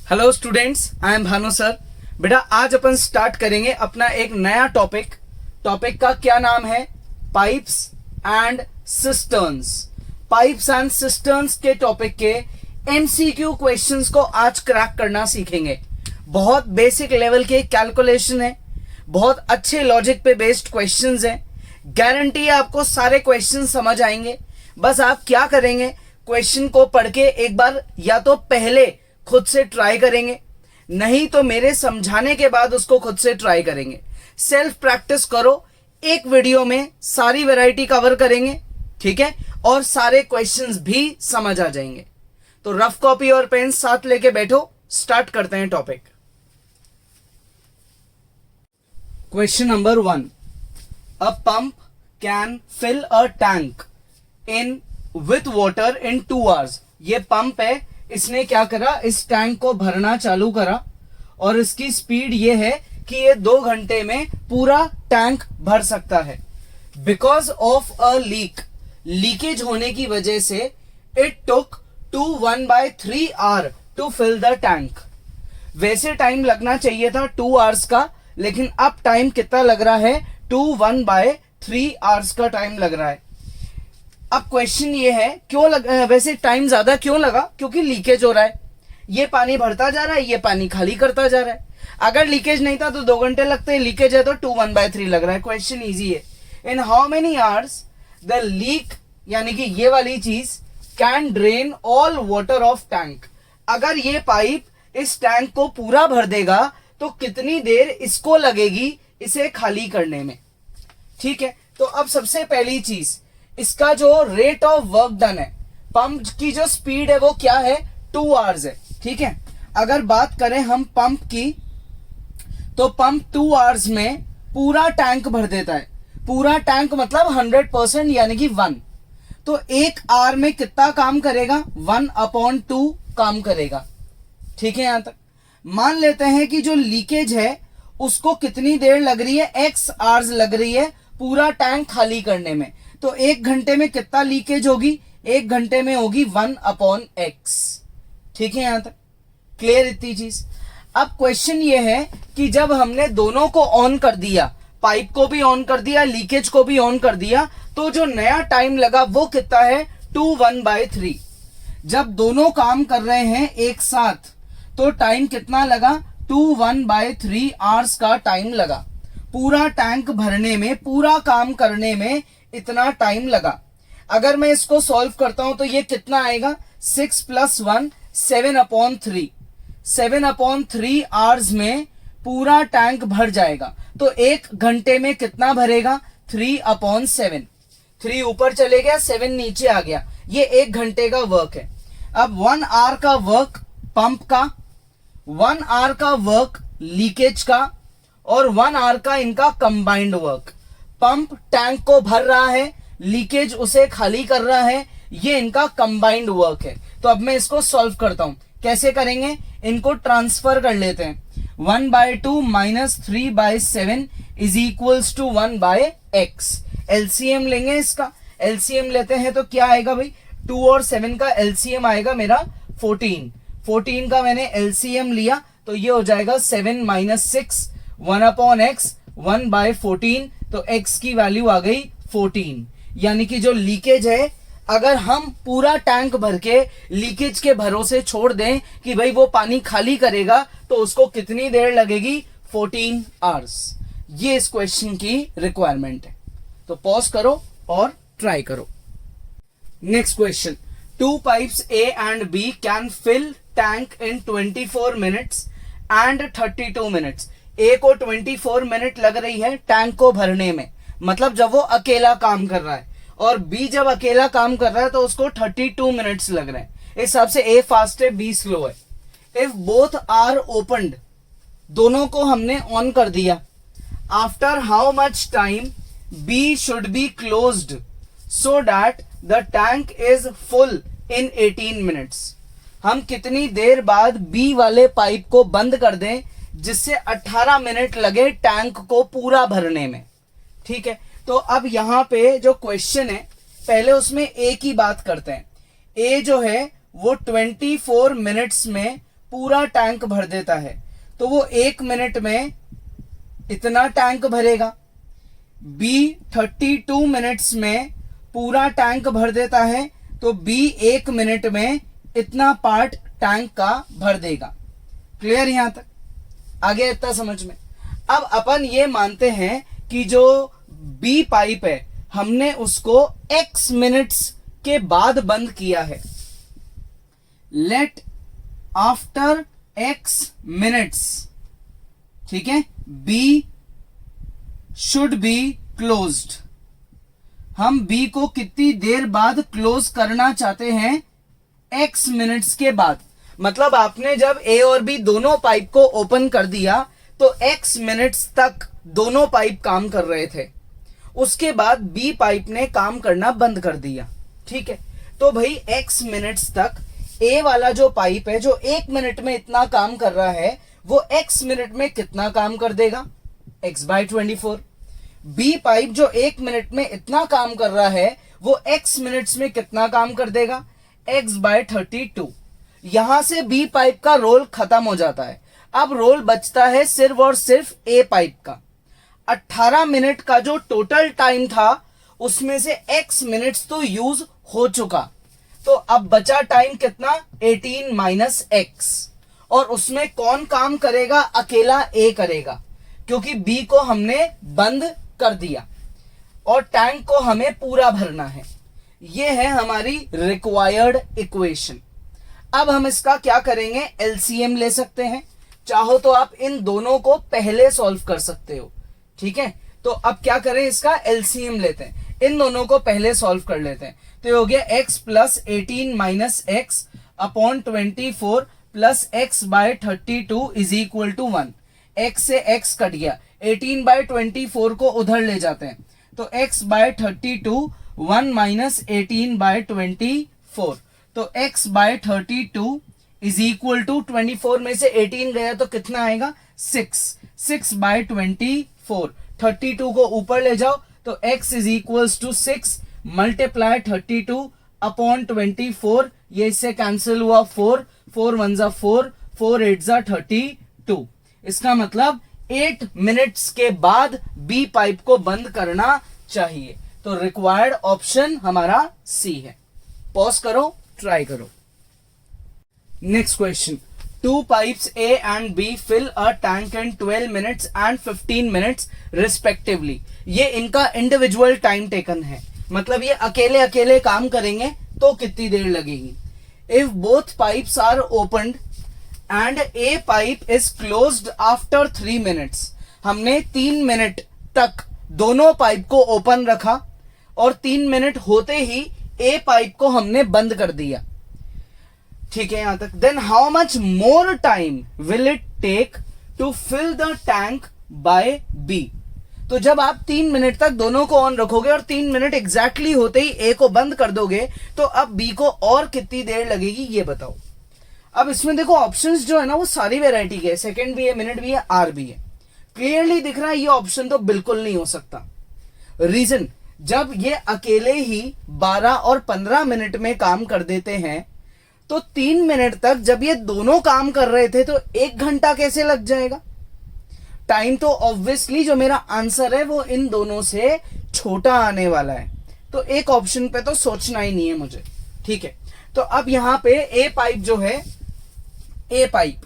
Hello students, I am Bhanu sir. बेटा आज अपन start करेंगे अपना एक नया टॉपिक। टॉपिक का क्या नाम है? Pipes and cisterns. Pipes and cisterns के टॉपिक के एमसीक्यू क्वेश्चंस को आज क्रैक करना सीखेंगे। बहुत बेसिक लेवल के कैलकुलेशन है, बहुत अच्छे लॉजिक पे बेस्ड क्वेश्चंस हैं। गारंटी है आपको सारे क्वेश्चन समझ आएंगे। बस आप क्या करेंगे, क्वेश्चन को पढ़ के एक बार या तो पहले खुद से ट्राई करेंगे, नहीं तो मेरे समझाने के बाद उसको खुद से ट्राई करेंगे। सेल्फ प्रैक्टिस करो, एक वीडियो में सारी वैरायटी कवर करेंगे, ठीक है, और सारे क्वेश्चंस भी समझ आ जाएंगे। तो रफ कॉपी और पेन साथ लेके बैठो, स्टार्ट करते हैं topic. Question number 1, a pump can fill a tank in with water in 2 hours. ये पंप है, इसने क्या करा, इस टैंक को भरना चालू करा और इसकी स्पीड ये है कि ये 2 घंटे में पूरा टैंक भर सकता है। बिकॉज ऑफ अ लीकेज होने की वजह से it took 1/3 hour to fill the tank. वैसे टाइम लगना चाहिए था 2 आवर्स का, लेकिन अब टाइम कितना लग रहा है? 1/3 आवर्स का टाइम लग रहा है। अब क्वेश्चन ये है, वैसे टाइम ज्यादा क्यों लगा? क्योंकि लीकेज हो रहा है। ये पानी भरता जा रहा है, ये पानी खाली करता जा रहा है। अगर लीकेज नहीं था तो 2 घंटे लगते हैं, लीकेज है तो 1/3 लग रहा है। क्वेश्चन इजी है। इन how many hours the leak, यानी कि ये वाली चीज, can drain all water of tank. अगर ये पाइप इस टैंक को पूरा भर देगा तो कितनी देर इसको लगेगी इसे खाली करने में? ठीक है, तो अब सबसे पहली चीज, इसका जो रेट ऑफ वर्क डन है, पंप की जो स्पीड है वो क्या है? 2 आवर्स है। ठीक है, अगर बात करें हम पंप की, तो पंप 2 आवर्स में पूरा टैंक भर देता है। पूरा टैंक मतलब 100%, यानी कि 1। तो 1 आवर में कितना काम करेगा? 1/2 काम करेगा। ठीक है, यहां तक मान लेते हैं कि जो लीकेज है उसको कितनी देर लग रही है? x आवर्स लग रही है पूरा टैंक खाली करने में। तो 1 घंटे में कितना लीकेज होगी? 1 घंटे में होगी 1/x। ठीक है, यहां तक क्लियर इतनी चीज। अब क्वेश्चन ये है कि जब हमने दोनों को ऑन कर दिया, पाइप को भी ऑन कर दिया, लीकेज को भी ऑन कर दिया, तो जो नया टाइम लगा वो कितना है? 1/3। जब दोनों काम कर रहे हैं एक साथ तो टाइम कितना लगा? 1/3 आवर्स का टाइम लगा। पूरा टैंक भरने में, पूरा काम करने में इतना टाइम लगा। अगर मैं इसको सॉल्व करता हूं तो ये कितना आएगा? 6 + 1 7/3। 7/3 आवर्स में पूरा टैंक भर जाएगा। तो 1 घंटे में कितना भरेगा? 3/7। 3 ऊपर चले गया, 7 नीचे आ गया। ये 1 घंटे का वर्क है। अब 1 आवर का वर्क पंप का, 1 आवर का वर्क लीकेज का, और 1 आवर का इनका कंबाइंड वर्क। पंप टैंक को भर रहा है, लीकेज उसे खाली कर रहा है, ये इनका कंबाइंड वर्क है। तो अब मैं इसको सॉल्व करता हूं। कैसे करेंगे? इनको ट्रांसफर कर लेते हैं। 1/2 - 3/7 = 1/x। एलसीएम लेंगे इसका। एलसीएम लेते हैं तो क्या आएगा भाई? 2 और 7 का एलसीएम आएगा मेरा 14। 14 का मैंने एलसीएम लिया तो ये हो जाएगा 7 - 6 1/x 1/14। तो x की वैल्यू आ गई 14। यानी कि जो लीकेज है, अगर हम पूरा टैंक भर के लीकेज के भरोसे छोड़ दें कि भाई वो पानी खाली करेगा, तो उसको कितनी देर लगेगी? 14 आवर्स। ये इस क्वेश्चन की रिक्वायरमेंट है। तो पॉज करो और ट्राई करो। Next question, 2 pipes A and B can fill tank in 24 minutes and 32 minutes. A को 24 मिनट लग रही है टैंक को भरने में, मतलब जब वो अकेला काम कर रहा है, और बी जब अकेला काम कर रहा है तो उसको 32 मिनट्स लग रहे हैं। इस हिसाब से ए फास्ट है, बी स्लो है। इफ बोथ आर ओपनड, दोनों को हमने ऑन कर दिया, after how much time B should be closed so that the tank is full in 18 minutes. हम कितनी देर बाद बी वाले पाइप को बंद कर दें जिससे 18 मिनट लगे टैंक को पूरा भरने में? ठीक है, तो अब यहां पे जो क्वेश्चन है, पहले उसमें ए की बात करते हैं। ए जो है वो 24 मिनट्स में पूरा टैंक भर देता है तो वो 1 मिनट में इतना टैंक भरेगा। B 32 मिनट्स में पूरा टैंक भर देता है तो B 1 मिनट में इतना पार्ट टैंक का भर देगा। क्लियर यहां तक? आगे इतना समझ में। अब अपन ये मानते हैं कि जो B पाइप है हमने उसको X मिनट्स के बाद बंद किया है। लेट आफ्टर X मिनट्स, ठीक है, B शुड बी क्लोज्ड। हम B को कितनी देर बाद क्लोज करना चाहते हैं? X मिनट्स के बाद। मतलब आपने जब A और B दोनों पाइप को ओपन कर दिया तो X मिनट्स तक दोनों पाइप काम कर रहे थे, उसके बाद B पाइप ने काम करना बंद कर दिया। ठीक है, तो भाई X मिनट्स तक A वाला जो पाइप है जो 1 मिनट में इतना काम कर रहा है वो X मिनट में कितना काम कर देगा? X/24। B पाइप जो 1 मिनट में इतना काम कर रहा है वो X मिनट्स में कितना काम कर देगा? X/32। यहां से B पाइप का रोल खत्म हो जाता है। अब रोल बचता है सिर्फ और सिर्फ A पाइप का। 18 मिनट का जो टोटल टाइम था उसमें से X मिनट्स तो यूज हो चुका, तो अब बचा टाइम कितना? 18 - X। और उसमें कौन काम करेगा? अकेला A करेगा, क्योंकि B को हमने बंद कर दिया और टैंक को हमें पूरा भरना है। ये है हमारी रिक्वायर्ड इक्वेशन। अब हम इसका क्या करेंगे? एलसीएम ले सकते हैं। चाहो तो आप इन दोनों को पहले सॉल्व कर सकते हो। ठीक है, तो अब क्या करें? इसका एलसीएम लेते हैं, इन दोनों को पहले सॉल्व कर लेते हैं। तो ये हो गया x + 18 - x upon 24 plus x/32 = 1। x से x कट गया, 18/24 को उधर ले जाते हैं तो x/32 1 - 18/24, तो x/32 = 24 में से 18 गया तो कितना आएगा? 6। 6/24, 32 को ऊपर ले जाओ तो x = 6 मल्टीप्लाई 32 अपॉन 24, ये इससे कैंसिल हुआ 4, 4 1 = 4, 4 8 = 32। इसका मतलब 8 मिनट्स के बाद B पाइप को बंद करना चाहिए। तो रिक्वायर्ड ऑप्शन हमारा C है। पॉज करो, ट्राई करो। Next question, 2 pipes A and B fill a tank in 12 minutes and 15 minutes respectively। ये इनका इंडिविजुअल टाइम टेकन है, मतलब ये अकेले अकेले काम करेंगे तो कितनी देर लगेगी। If both pipes are opened and A pipe is closed after 3 minutes. हमने 3 मिनट तक दोनों पाइप को ओपन रखा और 3 मिनट होते ही A पाइप को हमने बंद कर दिया। ठीक है यहां तक। Then how much more time will it take to fill the tank by B। तो जब आप 3 मिनट तक दोनों को ऑन रखोगे और 3 मिनट एग्जैक्टली होते ही A को बंद कर दोगे तो अब B को और कितनी देर लगेगी ये बताओ। अब इसमें देखो ऑप्शंस जो है ना वो सारी वेराइटी के, सेकंड भी है, मिनट भी है, आर भी है। क्लियरली दिख रहा है ये ऑप्शन तो बिल्कुल नहीं हो सकता। रीजन, जब ये अकेले ही 12 और 15 मिनट में काम कर देते हैं तो 3 मिनट तक जब ये दोनों काम कर रहे थे तो 1 घंटा कैसे लग जाएगा? टाइम तो ऑब्वियसली जो मेरा आंसर है वो इन दोनों से छोटा आने वाला है, तो एक ऑप्शन पे तो सोचना ही नहीं है मुझे। ठीक है, तो अब यहां पे A पाइप जो है, A पाइप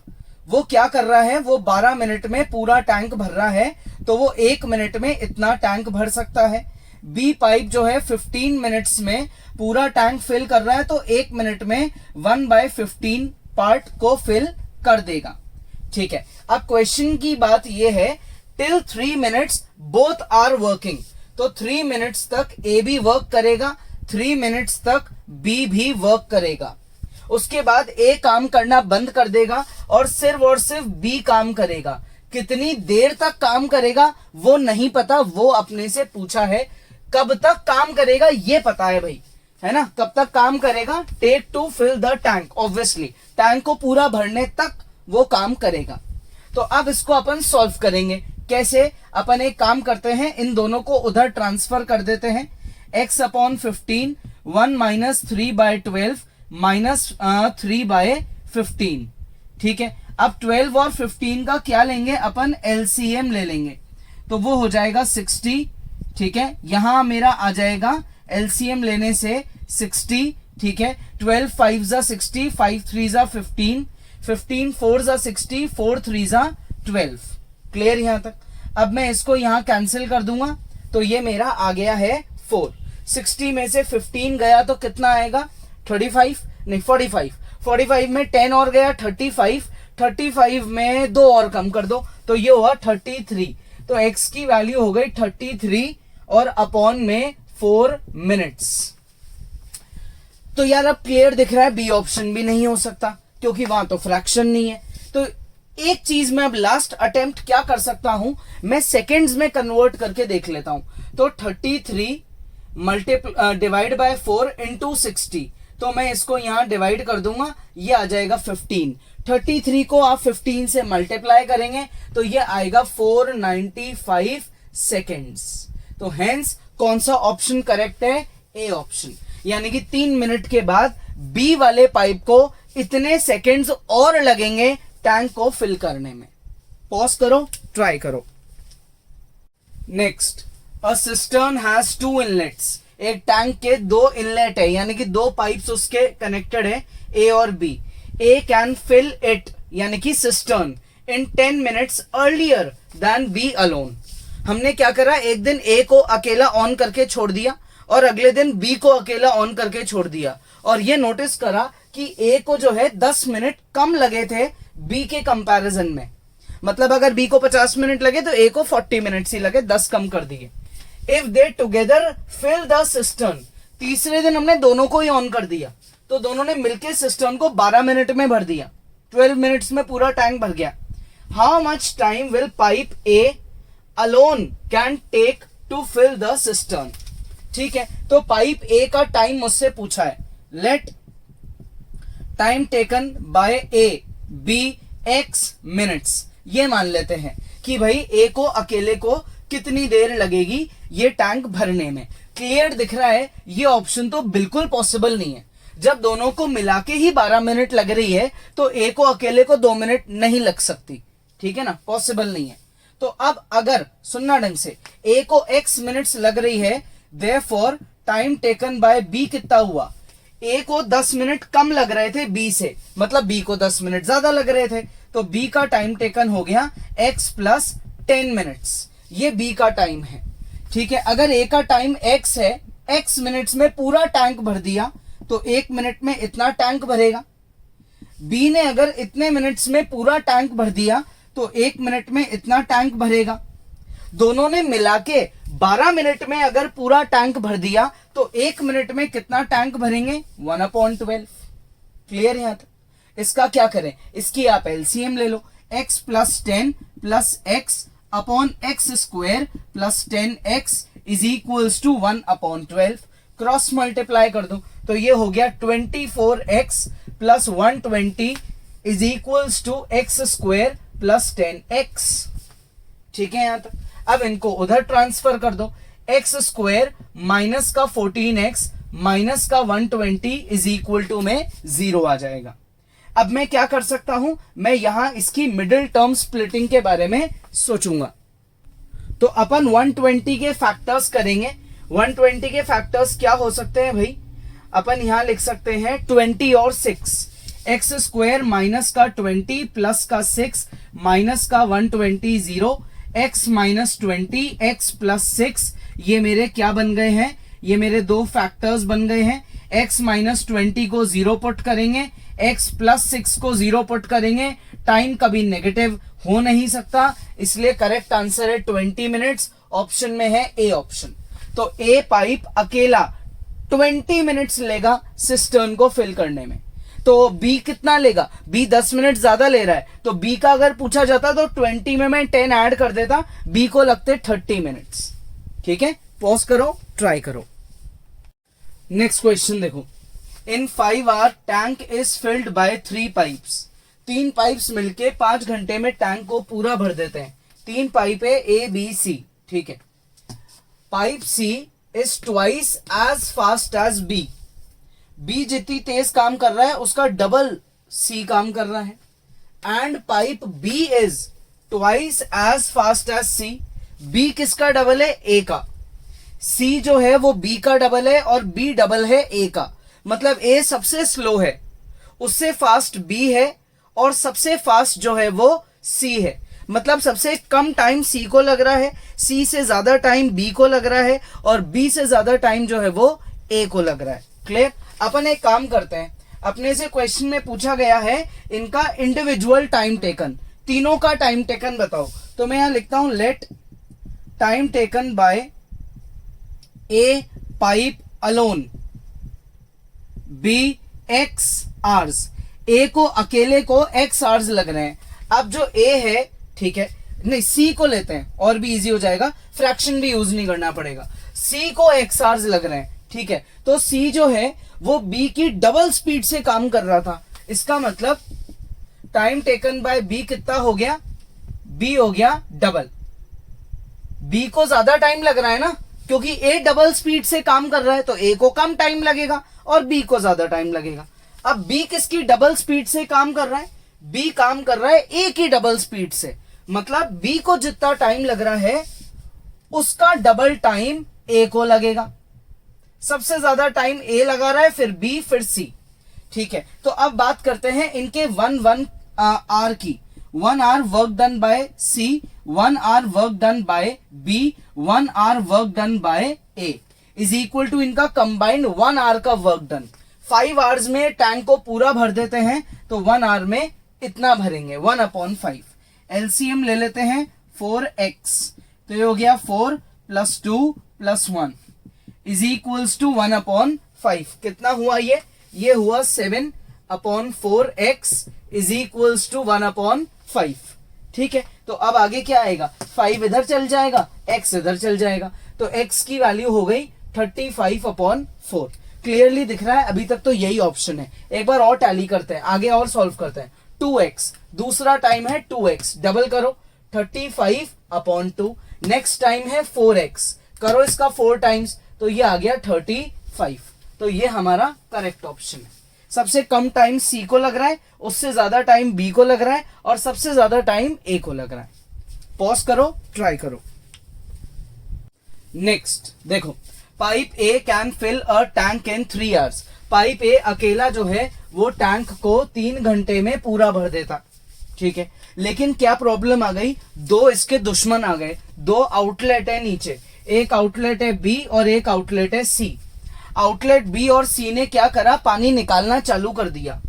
वो क्या कर रहा है? वो 12 मिनट में पूरा टैंक भर रहा है तो वो 1 मिनट में इतना टैंक भर सकता है। B पाइप जो है 15 मिनट्स में पूरा टैंक फिल कर रहा है तो 1 मिनट में 1/15 पार्ट को फिल कर देगा। ठीक है, अब क्वेश्चन की बात ये है till 3 minutes both are working, तो 3 मिनट्स तक A भी वर्क करेगा, 3 मिनट्स तक B भी वर्क करेगा। उसके बाद A काम करना बंद कर देगा और सिर्फ B काम करेगा। कितनी देर तक काम करेगा वो नहीं पता, वो अपने से पूछा है। कब तक काम करेगा ये पता है भाई, है ना? कब तक काम करेगा? Take to fill the tank, obviously tank को पूरा भरने तक वो काम करेगा। तो अब इसको अपन सॉल्व करेंगे। कैसे? अपन एक काम करते हैं, इन दोनों को उधर ट्रांसफर कर देते हैं। x/15 1 - 3/12 - 3/15, ठीक है। अब 12 और 15 का क्या लेंगे अपन, एलसीएम ले लेंगे, तो वो हो जाएगा 60, ठीक है। यहां मेरा आ जाएगा एलसीएम लेने से 60, ठीक है। 12 5 जा 60, 5 3 जा 15, 15 4 जा 60, 4 3 जा 12। क्लियर यहां तक। अब मैं इसको यहां कैंसिल कर दूंगा, तो ये मेरा आ गया है 4। 60 में से 15 गया तो कितना आएगा, 35 नहीं 45, 45 में 10 और गया 35, 35 में 2 और कम कर दो तो ये हुआ 33। तो x की वैल्यू हो गई 33 और अपॉन में 4 मिनट्स। तो यार अब क्लियर दिख रहा है बी ऑप्शन भी नहीं हो सकता क्योंकि वहां तो फ्रैक्शन नहीं है। तो एक चीज मैं अब लास्ट अटेम्प्ट क्या कर सकता हूं, मैं सेकेंड्स में कन्वर्ट करके देख लेता हूं। तो 33 डिवाइड बाय 4 इंटू 60, तो मैं इसको यहां डिवाइड कर दूंगा, ये आ जाएगा 15। 33 को आप 15 से मल्टीप्लाई करेंगे तो ये आएगा 495 सेकेंड्स। तो हेंस कौन सा ऑप्शन करेक्ट है, ए ऑप्शन। यानी कि 3 मिनट के बाद बी वाले पाइप को इतने सेकेंड्स और लगेंगे टैंक को फिल करने में। पॉज करो, ट्राई करो। Next, a cistern has 2 inlets. एक टैंक के 2 इनलेट है, यानी कि 2 पाइप्स उसके कनेक्टेड है, ए और B. A can fill it यानी कि cistern in 10 minutes earlier than B alone. हमने क्या करा, एक दिन ए को अकेला ऑन करके छोड़ दिया और अगले दिन बी को अकेला ऑन करके छोड़ दिया, और ये नोटिस करा कि ए को जो है 10 मिनट कम लगे थे बी के कंपैरिजन में। मतलब अगर बी को 50 मिनट लगे तो ए को 40 मिनट्स ही लगे, 10 कम कर दिए। If they together fill the cistern, तीसरे दिन हमने दोनों को ही ऑन कर दिया तो दोनों ने मिलकर सिस्टर्न को 12 मिनट में भर दिया, 12 मिनट्स में पूरा टैंक भर गया। How much time will pipe A alone can take to fill the cistern. ठीक है, तो पाइप ए का टाइम मुझसे पूछा है। Let time taken by A be x minutes. ये मान लेते हैं कि भाई ए को अकेले को कितनी देर लगेगी ये टैंक भरने में। क्लियर दिख रहा है ये ऑप्शन तो बिल्कुल पॉसिबल नहीं है। जब दोनों को मिला के ही 12 मिनट लग रही है तो ए को अकेले को 2 मिनट नहीं लग सकती। ठीक है ना, पॉसिबल नहीं है। तो अब अगर सुनना ढंग से, ए को x मिनट्स लग रही है, therefore time taken by B कितना हुआ, ए को 10 मिनट कम लग रहे थे बी से, मतलब बी को 10 मिनट ज्यादा लग रहे थे, तो बी का टाइम टेकन हो गया x प्लस 10 मिनट्स। ये बी का टाइम है। ठीक है, अगर ए का टाइम x है, x मिनट्स में पूरा टैंक भर दिया तो 1 मिनट में इतना टैंक भरेगा। बी ने अगर इतने मिनट्स में पूरा टैंक भर दिया तो 1 मिनट में इतना टैंक भरेगा। दोनों ने मिला के 12 मिनट में अगर पूरा टैंक भर दिया तो 1 मिनट में कितना टैंक भरेंगे, 1/12। क्लियर यहां तक। इसका क्या करें, इसकी आप एलसीएम ले लो, x plus 10 plus x upon x square plus 10x is equals to 1/12। Cross multiply कर दो तो ये हो गया 24x plus 120 is equals to x square plus 10x। ठीक है यहां तक। अब इनको उधर ट्रांसफर कर दो, एक्स स्क्वायर माइनस का 14x माइनस का 120 इज इक्वल टू में 0 आ जाएगा। अब मैं क्या कर सकता हूं, मैं यहां इसकी मिडिल टर्म स्प्लिटिंग के बारे में सोचूंगा। तो अपन 120 के फैक्टर्स करेंगे। 120 के फैक्टर्स क्या हो सकते हैं भाई, अपन यहां लिख सकते हैं 20 और 6, एक्स स्क्वायर माइनस का 20 प्लस का 6 माइनस का 120 0, x माइनस 20 x प्लस 6। ये मेरे क्या बन गए हैं, ये मेरे 2 फैक्टर्स बन गए हैं। x माइनस 20 को 0 पुट करेंगे, x प्लस 6 को 0 पुट करेंगे। टाइम कभी नेगेटिव हो नहीं सकता, इसलिए करेक्ट आंसर है 20 मिनट्स। ऑप्शन में है ए ऑप्शन। तो ए पाइप अकेला 20 मिनट्स लेगा सिस्टर्न को फिल करने में। तो बी कितना लेगा, बी 10 मिनट ज्यादा ले रहा है, तो बी का अगर पूछा जाता तो 20 में मैं 10 ऐड कर देता, बी को लगते 30 मिनट्स। ठीक है, पॉज करो, ट्राई करो। नेक्स्ट क्वेश्चन देखो। In 5 hour tank is filled by 3 pipes. 3 pipes मिलके 5 घंटे में टैंक को पूरा भर देते हैं। 3 पाइप है ए बी सी। ठीक है, pipe C is twice as fast as B. B जितनी तेज काम कर रहा है उसका डबल सी काम कर रहा है। And pipe B is twice as fast as C. B किसका डबल है? ए का। सी जो है वो बी का डबल है और बी डबल है ए का। मतलब ए सबसे स्लो है, उससे फास्ट बी है और सबसे फास्ट जो है वो सी है। मतलब सबसे कम टाइम सी को लग रहा है, सी से ज्यादा टाइम बी को लग रहा है और बी से ज्यादा टाइम जो है वो ए को लग रहा है। क्लियर? अपन एक काम करते हैं, अपने से क्वेश्चन में पूछा गया है इनका इंडिविजुअल टाइम टेकन, तीनों का टाइम टेकन बताओ। तो मैं यहां लिखता हूं let time taken by A pipe alone B x hours. A को अकेले को एक्स आवर्स लग रहे हैं। अब जो ए है, ठीक है, नहीं सी को लेते हैं और भी इजी हो जाएगा, फ्रैक्शन भी यूज नहीं करना पड़ेगा। सी को एक्स आवर्स लग रहे हैं, ठीक है। तो सी जो है वो बी की डबल स्पीड से काम कर रहा था। इसका मतलब टाइम टेकन बाय बी कितना हो गया? बी हो गया डबल। बी को ज्यादा टाइम लग रहा है ना, क्योंकि ए डबल स्पीड से काम कर रहा है, तो ए को कम टाइम लगेगा और बी को ज्यादा टाइम लगेगा। अब बी किसकी डबल स्पीड से काम कर रहा है? बी काम कर रहा है ए की डबल स्पीड से। मतलब बी को जितना टाइम लग रहा है उसका डबल टाइम ए को लगेगा। सबसे ज्यादा टाइम ए लगा रहा है, फिर बी, फिर सी, ठीक है। तो अब बात करते हैं इनके 1 आवर की। 1 hour work done by C, 1 hour work done by B, 1 hour work done by A is equal to इनका कंबाइंड 1 आवर का वर्क डन। 5 आवर्स में टैंक को पूरा भर देते हैं, तो 1 आवर में इतना भरेंगे 1/5। एलसीएम ले लेते हैं 4x, तो ये हो गया 4 + 2 + 1 इज इक्वल्स टू 1/5। कितना हुआ ये हुआ 7/4x इज इक्वल्स टू 1/5, ठीक है। तो अब आगे क्या आएगा? 5 इधर चल जाएगा, x इधर चल जाएगा, तो x की वैल्यू हो गई 35/4। क्लियरली दिख रहा है? अभी तक तो यही ऑप्शन है। एक बार और टैली करते हैं, आगे और सॉल्व करते हैं। 2x दूसरा टाइम है, 2x डबल करो 35/2। नेक्स्ट टाइम है 4x, करो इसका 4 टाइम्स, तो ये आ गया 35। तो ये हमारा करेक्ट ऑप्शन है। सबसे कम टाइम सी को लग रहा है, उससे ज्यादा टाइम बी को लग रहा है और सबसे ज्यादा टाइम ए को लग रहा है। पॉज करो, ट्राई करो। नेक्स्ट देखो, pipe A can fill a tank in 3 hours. Pipe A अकेला जो है वो टैंक को 3 घंटे में पूरा भर देता, ठीक है। लेकिन क्या प्रॉब्लम आ गई? 2 इसके दुश्मन आ गए। 2 आउटलेट है नीचे, एक आउटलेट है बी और एक आउटलेट है सी। आउटलेट बी और सी ने क्या करा? पानी निकालना चालू कर दिया।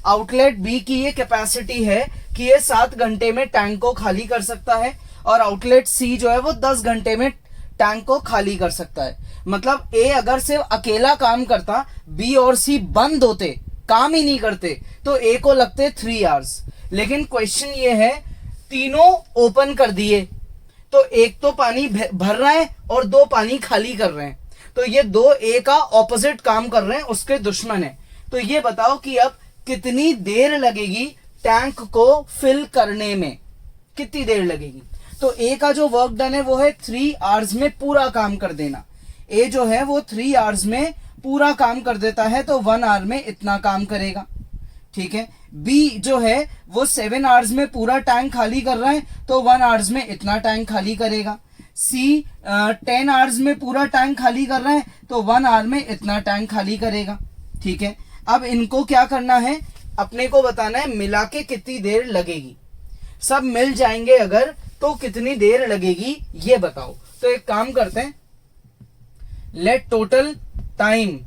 आउटलेट बी की ये कैपेसिटी है कि ये 7 घंटे में टैंक को खाली कर सकता है और आउटलेट सी जो है वो 10 घंटे में टैंक को खाली कर सकता है। मतलब ए अगर सिर्फ अकेला काम करता, बी और सी बंद होते, काम ही नहीं करते, तो ए को लगते 3 आवर्स। लेकिन क्वेश्चन ये है तीनों ओपन कर दिए, तो एक तो पानी भर रहा है और 2 पानी खाली कर रहे हैं, तो ये 2 ए का ऑपोजिट काम कर रहे हैं, उसके दुश्मन है। तो ये बताओ कि अब कितनी देर लगेगी टैंक को फिल करने में, कितनी देर लगेगी? तो ए का जो वर्क डन है वो है 3 आवर्स में पूरा काम कर देना। ए जो है वो 3 आवर्स में पूरा काम कर देता है, तो 1 आवर में इतना काम करेगा, ठीक है। बी जो है वो 7 आवर्स में पूरा टैंक खाली कर रहा है, तो 1 आवर्स में इतना टैंक खाली करेगा। सी 10 आवर्स में पूरा टैंक खाली कर रहा है, तो 1 आवर में इतना टैंक खाली करेगा, ठीक है। अब इनको क्या करना है? अपने को बताना है मिला के कितनी देर लगेगी। सब मिल जाएंगे अगर, तो कितनी देर लगेगी ये बताओ। तो एक काम करते हैं, let total time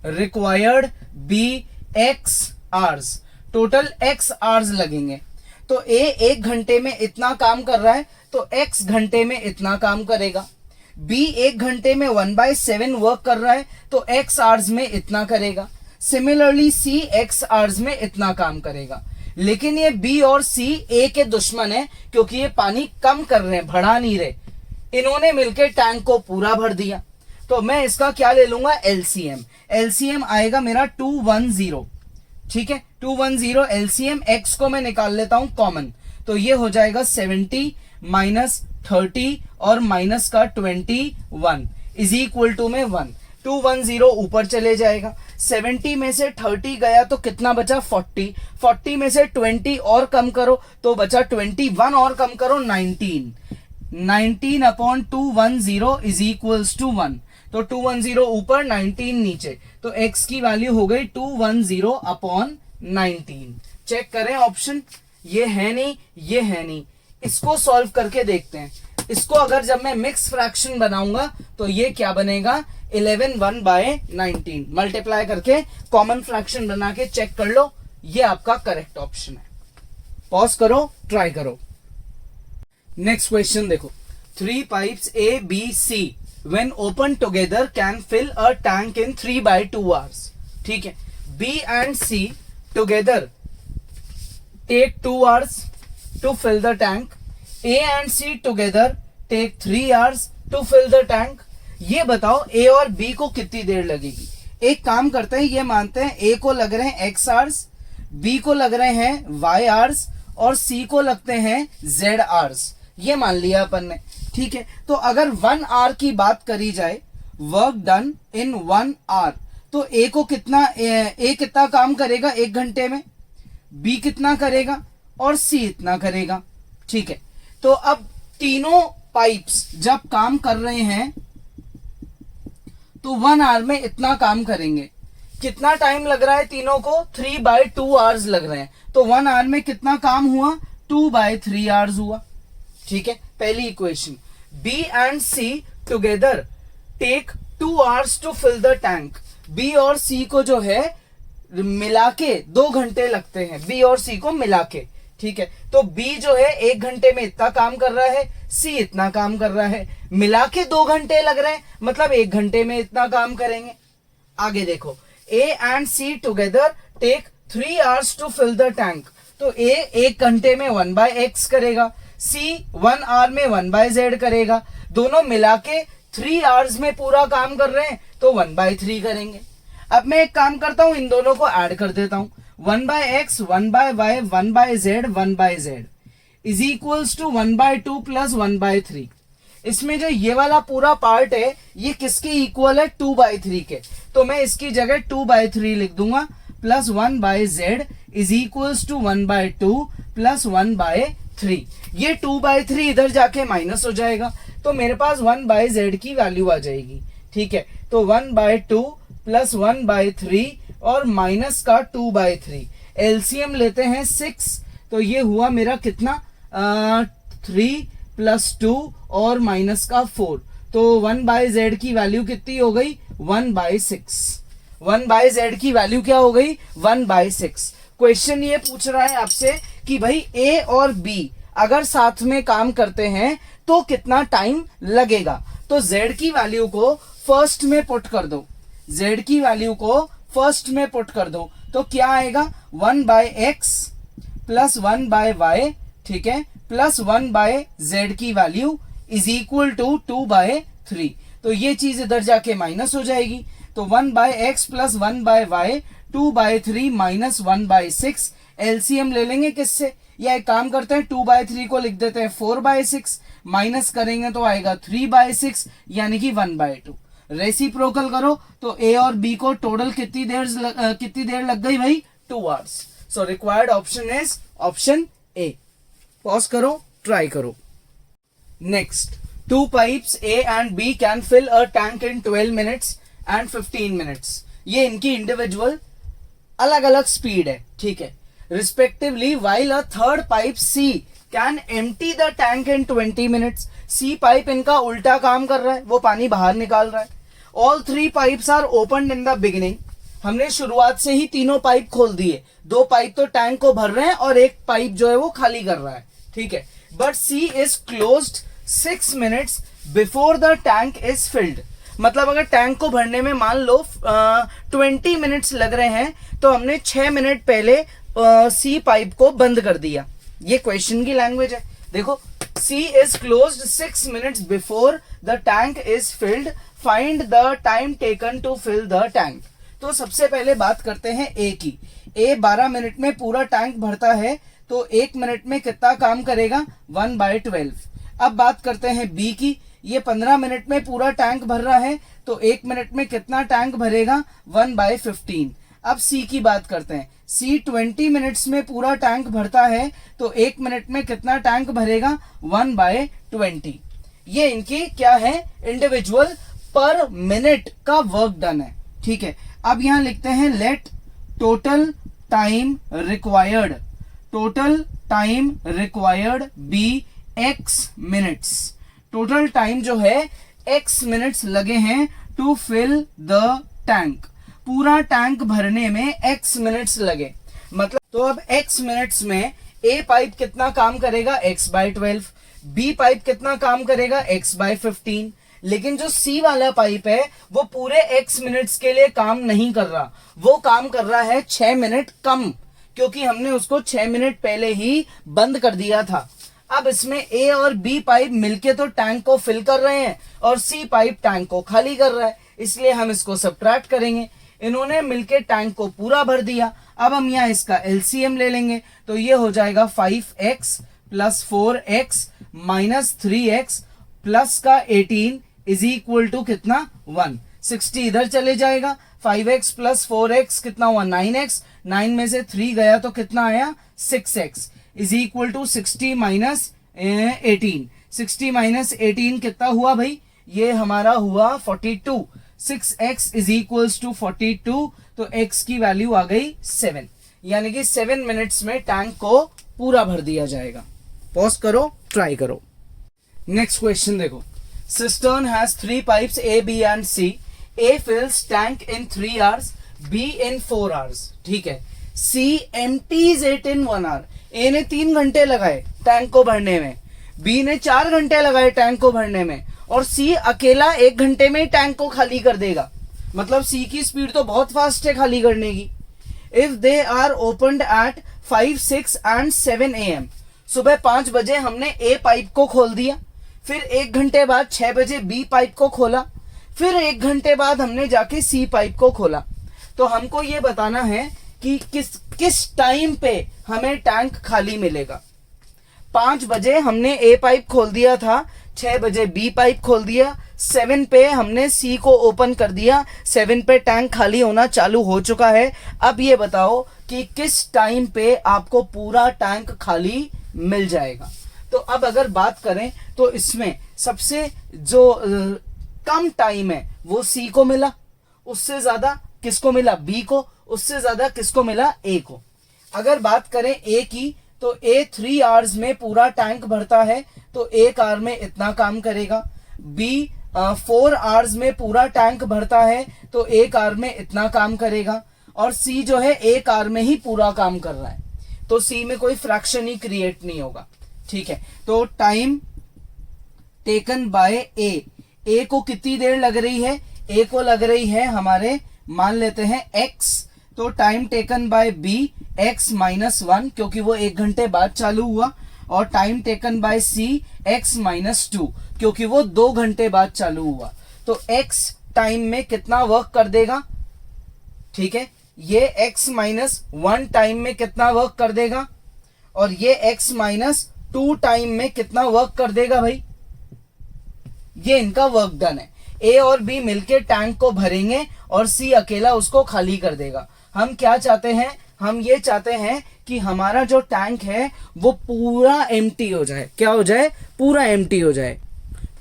required be x hours. Total x hours लगेंगे। तो ए 1 घंटे में इतना काम कर रहा है, तो x घंटे में इतना काम करेगा। b 1 घंटे में 1/7 वर्क कर रहा है, तो x आवर्स में इतना करेगा। सिमिलरली c x आवर्स में इतना काम करेगा। लेकिन ये b और c a के दुश्मन है, क्योंकि ये पानी कम कर रहे हैं, बढ़ा नहीं रहे। इन्होंने मिलकर टैंक को पूरा भर दिया, तो मैं इसका क्या ले लूंगा? एलसीएम। एलसीएम आएगा मेरा 210, ठीक है। 210 एलसीएम, x को मैं निकाल लेता हूं कॉमन, तो ये हो जाएगा 70 - 30 और माइनस का 21 इज इक्वल टू में 1। 210 ऊपर चले जाएगा, 70 में से 30 गया तो कितना बचा 40, 40 में से 20 और कम करो तो बचा 21 और कम करो 19, 19 अपॉन 210 इज इक्वल्स टू 1, तो 210 ऊपर 19 नीचे, तो x की वैल्यू हो गई 210 अपॉन 19। चेक करें ऑप्शन, ये है नहीं, ये है नहीं, इसको सॉल्व करके देखते हैं। इसको अगर जब मैं मिक्स फ्रैक्शन बनाऊंगा तो ये क्या बनेगा 11 1 बाय 19, मल्टीप्लाई करके कॉमन फ्रैक्शन बना के चेक कर लो, ये आपका करेक्ट ऑप्शन है। पॉज करो, ट्राई करो। नेक्स्ट क्वेश्चन देखो, 3 pipes A B C when opened together can fill a tank in 3/2 hours। ठीक है, B and C together take 2 hours to fill the tank, A and C together take 3 hours to fill the tank। ये बताओ A और B को कितनी देर लगेगी। एक काम करते हैं, ये मानते हैं A को लग रहे हैं X hours, B को लग रहे हैं Y hours और C को लगते हैं Z hours, ये मान लिया अपन ने। ठीक है, तो अगर 1 आवर की बात करी जाए, वर्क डन इन 1 आवर, तो A को कितना, A कितना काम करेगा 1 घंटे में, B कितना करेगा और C इतना करेगा। ठीक है, तो अब तीनों पाइप्स जब काम कर रहे हैं तो 1 आवर में इतना काम करेंगे। कितना टाइम लग रहा है तीनों को, 3/2 आवर्स लग रहे हैं, तो 1 आवर में कितना काम हुआ 2/3 आवर्स हुआ। ठीक है, पहली equation. B and C together take 2 hours to fill the tank। B और C को जो है मिला के 2 घंटे लगते हैं, B और C को मिला के। ठीक है, तो B जो है 1 घंटे में इतना काम कर रहा है, C इतना काम कर रहा है, मिला के 2 घंटे लग रहे हैं, मतलब 1 घंटे में इतना काम करेंगे। आगे देखो, A and C together take 3 hours to fill the tank। तो A 1 घंटे में 1/x करेगा, C 1 आवर में 1/z करेगा, दोनों मिला के 3 आवर्स में पूरा काम कर रहे हैं तो 1/3 करेंगे। अब मैं एक काम करता हूं, इन दोनों को ऐड कर देता हूं, 1/x 1/y 1/z 1/z is equals to 1/2 plus 1/3। इसमें जो ये वाला पूरा पार्ट है ये किसके इक्वल है 2/3 के, तो मैं इसकी जगह 2/3 लिख दूंगा, plus 1/z is equals to 1/2 plus 1/3। ये 2/3 इधर जाके माइनस हो जाएगा, तो मेरे पास 1/z की वैल्यू आ जाएगी। ठीक है, तो 1/2 प्लस 1/3 और माइनस का 2/3, एलसीएम लेते हैं 6, तो ये हुआ मेरा कितना 3 प्लस 2 और माइनस का 4, तो 1/z की वैल्यू कितनी हो गई 1/6। 1/z की वैल्यू क्या हो गई 1/6। क्वेश्चन ये पूछ रहा है आपसे कि भाई A और B अगर साथ में काम करते हैं तो कितना टाइम लगेगा। तो Z की वैल्यू को फर्स्ट में पुट कर दो, Z की वैल्यू को फर्स्ट में पुट कर दो, तो क्या आएगा 1/x प्लस 1/y, ठीक है, प्लस 1/z की वैल्यू इज इक्वल टू 2/3। तो ये चीज इधर जाके माइनस हो जाएगी, तो 1/x plus 1/y 2/3 minus 1/6, LCM ले लेंगे किससे, या एक काम करते हैं 2/3 को लिख देते हैं 4/6, माइनस करेंगे तो आएगा 3/6 यानी कि 1/2। रेसिप्रोकल करो तो A और B को टोटल कितनी देर लग गई भाई 2 hours. So required option is option A। Pause करो, ट्राई करो। Next, 2 pipes A and B can fill a tank in 12 minutes and 15 minutes. ये इनकी इंडिविजुअल अलग अलग स्पीड है, ठीक है, respectively, while a third pipe C can empty the tank in 20 minutes। C pipe इनका उल्टा काम कर रहा है, वो पानी बाहर निकाल रहा है। All 3 pipes are opened in the beginning। हमने शुरुआत से ही तीनों पाइप खोल दिए, 2 पाइप तो टैंक को भर रहे हैं और एक पाइप जो है वो खाली कर रहा है, ठीक है, but C is closed 6 minutes before the tank is filled। मतलब अगर टैंक को भरने में मान लो 20 मिनट्स लग रहे हैं, तो हमने 6 मिनट पहले सी पाइप को बंद कर दिया। ये क्वेश्चन की लैंग्वेज है। देखो, C is closed 6 minutes before the tank is filled, find the time taken to fill the tank. तो सबसे पहले बात करते हैं ए की। ए 12 मिनट में पूरा टैंक भरता है, तो 1 मिनट में कितना काम करेगा 1/12। अब बात करते हैं बी की। ये 15 मिनट में पूरा टैंक भर रहा है, तो 1 मिनट में कितना टैंक भरेगा? 1/15। अब सी की बात करते हैं। सी 20 मिनट्स में पूरा टैंक भरता है, तो 1 मिनट में कितना टैंक भरेगा? 1/20। ये इनकी क्या है? इंडिविजुअल पर मिनट का वर्क डन है। ठीक है, अब यहां लिखते हैं let total time required be x minutes. Total time जो है x मिनट्स लगे हैं टू फिल द टैंक। पूरा टैंक भरने में x मिनट्स लगे, मतलब तो अब x मिनट्स में A पाइप कितना काम करेगा? x/12। B पाइप कितना काम करेगा? x/15। लेकिन जो C वाला पाइप है वो पूरे x मिनट्स के लिए काम नहीं कर रहा, वो काम कर रहा है 6 मिनट कम, क्योंकि हमने उसको 6 मिनट पहले ही बंद कर दिया था। अब इसमें A और B पाइप मिलके तो टैंक को फिल कर रहे हैं और C पाइप टैंक को खाली कर रहा है, इसलिए हम इसको सबट्रैक्ट करेंगे। इन्होंने मिलके टैंक को पूरा भर दिया। अब हम यहाँ इसका एलसीएम ले लेंगे, तो ये हो जाएगा 5x plus 4x minus 3x plus का 18 इज इक्वल टू कितना? 1। 60 इधर चले जाएगा। 5x प्लस 4x कितना हुआ? 9x। 9 में से 3 गया तो कितना आया? 6x is equal to 60 minus 18। 60 minus 18 कितना हुआ भाई? ये हमारा हुआ 42। 6x इज इक्वल्स टू 42, तो x की वैल्यू आ गई 7, यानी कि 7 मिनट्स में टैंक को पूरा भर दिया जाएगा। पॉज करो, ट्राई करो। नेक्स्ट क्वेश्चन देखो। Cistern has 3 pipes A, B and C. A fills tank in 3 hours, B in 4 hours. ठीक है। C empties it in 1 hour. A ने 3 घंटे लगाए टैंक को भरने में, B ने 4 घंटे लगाए टैंक को भरने में, और C अकेला 1 घंटे में टैंक को खाली कर देगा। मतलब C की स्पीड तो बहुत फास्ट है खाली करने की। If they are opened at 5, 6 and 7 AM. सुबह 5 बजे हमने A पाइप को खोल दिया, फिर 1 घंटे बाद 6 बजे B पाइप को खोला, फिर 1 घंटे बाद हमने जाके C पाइप को खोला। तो हमको ये बताना है कि किस टाइम पे हमें टैंक खाली मिलेगा। 5 बजे हमने A पाइप खोल दिया था, 6 बजे B पाइप खोल दिया, 7 पे हमने C को ओपन कर दिया, 7 पे टैंक खाली होना चालू हो चुका है। अब ये बताओ कि किस टाइम पे आपको पूरा टैंक खाली मिल जाएगा। तो अब अगर बात करें तो इसमें सबसे जो कम टाइम है वो C को मिला, उससे ज्यादा किसको मिला? B को, उससे ज्यादा किसको मिला? A को। अगर बात करें A की, तो A 3 आवर्स में पूरा टैंक भरता है, तो 1 आवर में इतना काम करेगा। B 4 आवर्स में पूरा टैंक भरता है, तो 1 आवर में इतना काम करेगा। और C जो है 1 आवर में ही पूरा काम कर रहा है, तो C में कोई फ्रैक्शन ही क्रिएट नहीं होगा। ठीक है, तो टाइम टेकन बाय A को कितनी देर लग रही है? A को लग रही है हमारे, मान लेते हैं x, तो time taken by B x -1, क्योंकि वो 1 घंटे बाद चालू हुआ, और time taken by C x -2, क्योंकि वो 2 घंटे बाद चालू हुआ। तो x टाइम में कितना वर्क कर देगा? ठीक है, ये x -1 टाइम में कितना वर्क कर देगा, और ये x -2 टाइम में कितना वर्क कर देगा भाई? ये इनका वर्क डन है। A और B मिलके टैंक को भरेंगे और C अकेला उसको खाली कर देगा। हम क्या चाहते हैं? हम ये चाहते हैं कि हमारा जो टैंक है वो पूरा एम्प्टी हो जाए। क्या हो जाए? पूरा एम्प्टी हो जाए।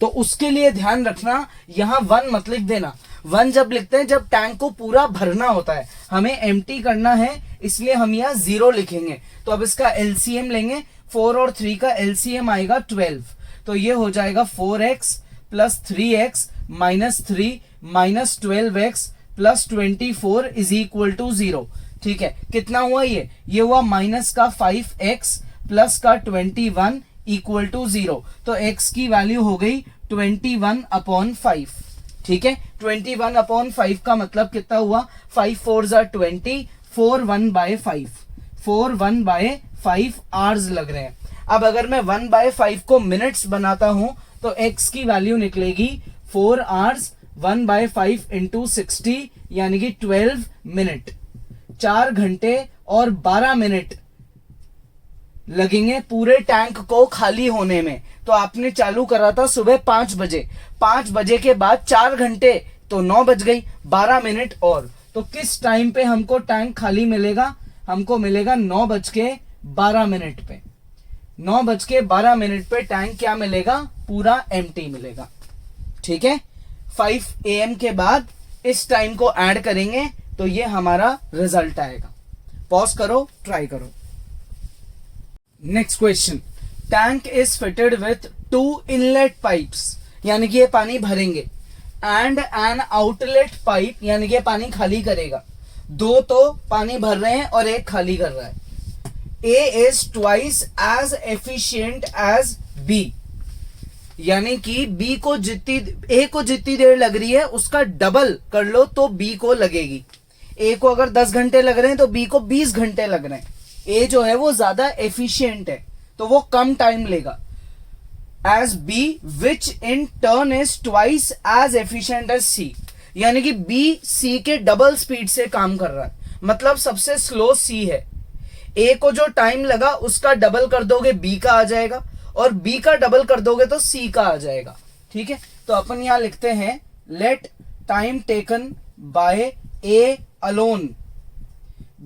तो उसके लिए ध्यान रखना, यहां 1 मत लिख देना। 1 जब लिखते हैं जब टैंक को पूरा भरना होता है, हमें एम्प्टी करना है, इसलिए हम यहाँ 0 लिखेंगे। तो अब इसका एलसीएम लेंगे, 4 और 3 का एलसीएम आएगा 12, तो ये हो जाएगा 4x plus 3x minus 3 minus 12x plus 24 is equal to 0। ठीक है, कितना हुआ? ये हुआ माइनस का 5x प्लस का 21 इक्वल टू 0। तो x की वैल्यू हो गई 21/5। ठीक है, 21/5 का मतलब कितना हुआ? 5 4 ज़ा 20, 4 1/5, 4 1/5 आवर्स लग रहे हैं। अब अगर मैं 1/5 को मिनट्स बनाता हूं, तो x की वैल्यू निकलेगी 4 आवर्स 1/5 इंटू 60, यानी कि 12 मिनट, 4 घंटे और 12 मिनट लगेंगे पूरे टैंक को खाली होने में। तो आपने चालू करा था सुबह 5 बजे, 5 बजे के बाद 4 घंटे, तो 9 बज गई, 12 मिनट और। तो किस टाइम पे हमको टैंक खाली मिलेगा? हमको मिलेगा 9:12 पे। 9:12 पे टैंक क्या मिलेगा? पूरा एम्प्टी मिलेगा। ठीक है, 5 AM के बाद इस टाइम को ऐड करेंगे तो ये हमारा रिजल्ट आएगा। पॉज करो, ट्राई करो। Next question, tank is fitted with 2 inlet pipes, यानी कि ये पानी भरेंगे, एंड एन आउटलेट पाइप, यानी कि पानी खाली करेगा। 2 तो पानी भर रहे हैं और 1 खाली कर रहा है। A is twice as efficient as B, यानी कि A को जितनी देर लग रही है उसका डबल कर लो तो B को लगेगी। A को अगर 10 घंटे लग रहे हैं तो B को 20 घंटे लग रहे हैं। A जो है वो ज्यादा एफिशिएंट है तो वो कम टाइम लेगा। As B which in turn is twice as efficient as C, यानी कि B C के डबल स्पीड से काम कर रहा है, मतलब सबसे स्लो C है। A को जो टाइम लगा उसका डबल कर दोगे B का आ जाएगा, और B का डबल कर दोगे तो C का आ जाएगा। ठीक है, तो अपन यहां लिखते हैं let time taken by A alone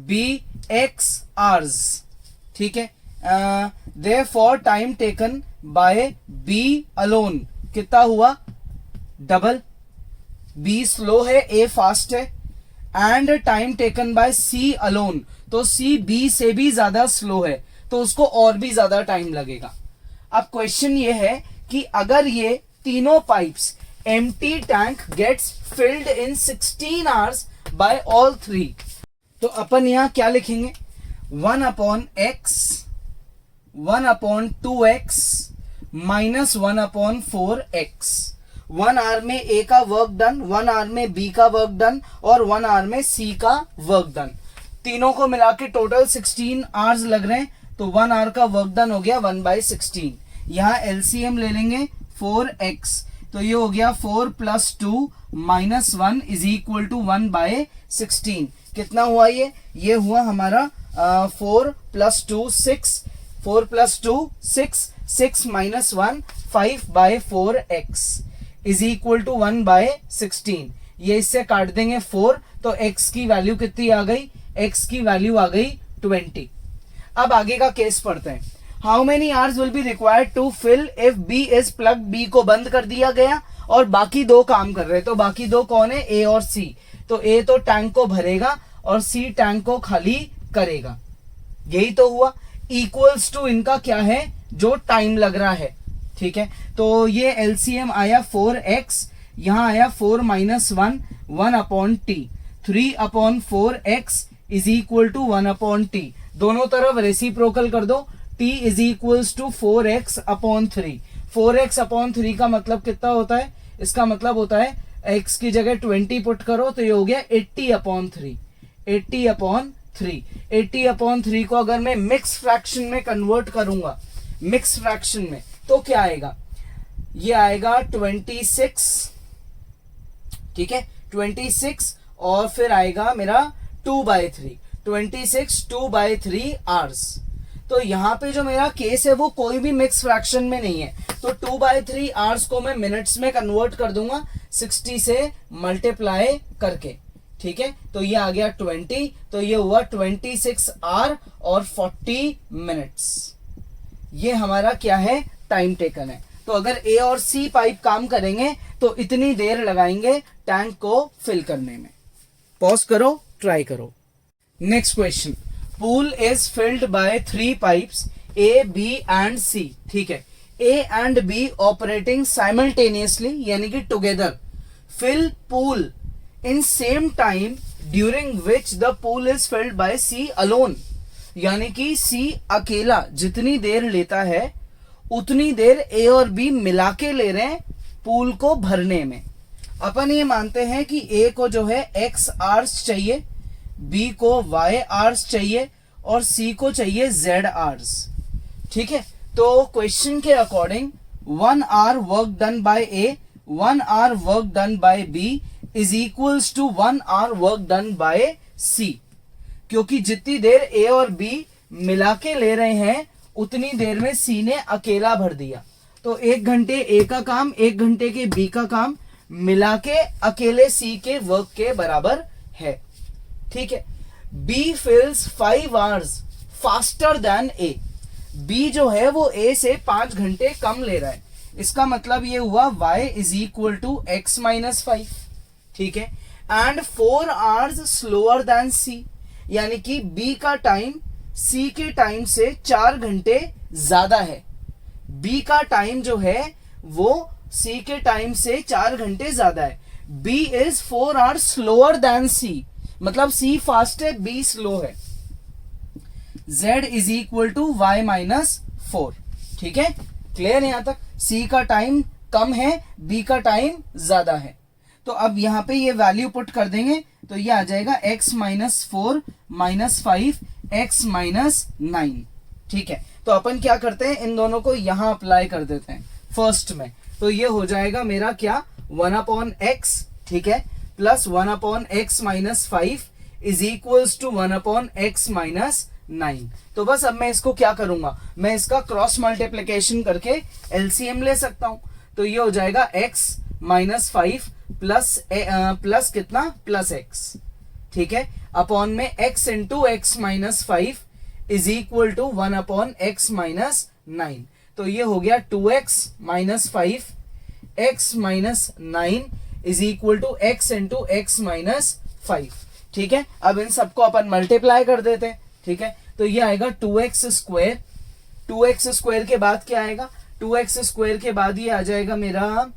be X hours। ठीक है, therefore time taken by B alone कितना हुआ? डबल। B स्लो है, A फास्ट है। And time taken by C alone, तो C B से भी ज्यादा स्लो है तो उसको और भी ज्यादा टाइम लगेगा। अब क्वेश्चन ये है कि अगर ये तीनों pipes empty tank gets filled in 16 hours by all 3, तो अपन यहां क्या लिखेंगे? 1/x 1/2x minus 1/4x। 1 hour में A का वर्क डन, 1 आवर में B का वर्क डन और 1 आवर में C का वर्क डन। तीनों को मिला के टोटल 16 आवर्स लग रहे हैं, तो 1 आवर का वर्क डन हो गया 1/16। यहाँ एलसीएम ले लेंगे 4x, तो ये हो गया 4 + 2 - 1 = 1/16। कितना हुआ ये? ये हुआ हमारा 4 + 2 6, 4 + 2 6, 6 - 1 5/4x = 1/16। ये इससे काट देंगे 4, तो x की वैल्यू कितनी आ गई? x की वैल्यू आ गई 20। अब आगे का केस पढ़ते हैं। How many hours will be required to fill if B is plug? B को बंद कर दिया गया और बाकी 2 काम कर रहे हैं, तो बाकी 2 कौन है? A और C। तो A तो टैंक को भरेगा और C टैंक को खाली करेगा। यही तो हुआ। इक्वल्स टू इनका क्या है? जो टाइम लग रहा है। ठीक है, तो ये एलसीएम आया 4x, यहां आया 4 - 1 1/t, 3/4x = 1/t। दोनों तरफ रेसिप्रोकल कर दो, t = 4x/3। 4x/3 का मतलब कितना होता है? इसका मतलब होता है x की जगह 20 पुट करो तो ये हो गया 80/3। 80/3 80/3 को अगर मैं मिक्स फ्रैक्शन में कन्वर्ट करूंगा, मिक्स फ्रैक्शन में, तो क्या आएगा? ये आएगा 26। ठीक है, 26 और फिर आएगा मेरा 2/3, 26 2/3 आवर्स। तो यहाँ पे जो मेरा केस है वो कोई भी मिक्स फ्रैक्शन में नहीं है, तो 2/3 आवर्स को मैं मिनट्स में कन्वर्ट कर दूंगा 60 से मल्टीप्लाई करके। ठीक है, तो ये आ गया 20, तो ये हुआ 26 आवर और 40 मिनट्स। ये हमारा क्या है? टाइम टेकन है। तो अगर A और C पाइप काम करेंगे तो इतनी देर लगाएंगे टैंक को फिल करने में। पॉज करो, ट्राई करो। Next question, pool is filled by 3 pipes A, B and C। ठीक है, A and B operating simultaneously, यानी कि together, fill pool in same time during which the pool is filled by C alone, यानी कि C अकेला जितनी देर लेता है उतनी देर A और B मिला के ले रहे हैं पूल को भरने में। अपन ये मानते हैं कि A को जो है x आवर्स चाहिए, B को y आवर्स चाहिए और C को चाहिए z आवर्स। ठीक है, तो क्वेश्चन के according 1 hour work done by A, 1 hour work done by B = 1 hour work done by C, क्योंकि जितनी देर A और B मिला के ले रहे हैं उतनी देर में सी ने अकेला भर दिया। तो 1 घंटे ए का काम 1 घंटे के बी का काम मिला के अकेले सी के वर्क के बराबर है। ठीक है। बी फिल्स 5 आवर्स फास्टर देन ए। बी जो है वो ए से 5 घंटे कम ले रहा है। इसका मतलब ये हुआ y is equal to x minus 5। ठीक है। And 4 hours slower than C, यानी कि b का टाइम c के टाइम से 4 घंटे ज्यादा है। b का टाइम जो है वो c के टाइम से 4 घंटे ज्यादा है। b is 4 hours slower than c, मतलब c फास्ट है b स्लो है। z is equal to y minus 4। ठीक है, क्लियर है यहां तक। c का टाइम कम है, b का टाइम ज्यादा है। तो अब यहां पे ये वैल्यू पुट कर देंगे तो ये आ जाएगा x minus 4 minus 5 x minus 9। ठीक है, तो अपन क्या करते हैं, इन दोनों को यहां अप्लाई कर देते हैं फर्स्ट में। तो ये हो जाएगा मेरा क्या 1/x, ठीक है, plus 1/x minus 5 is equals to 1/x minus 9। तो बस अब मैं इसको क्या करूंगा, मैं इसका क्रॉस मल्टीप्लीकेशन करके एलसीएम ले सकता हूं। तो ये हो जाएगा x माइनस 5 प्लस कितना प्लस x, ठीक है, अपॉन में x into x minus 5 is equal to 1/x minus 9। तो ये हो गया 2x minus 5 x minus 9 is equal to x into x minus 5। ठीक है, अब इन सबको अपन मल्टीप्लाई कर देते हैं। ठीक है, तो ये आएगा 2x स्क्वायर, 2x स्क्वायर के बाद क्या आएगा, 2x स्क्वायर के बाद ये आ जाएगा मेरा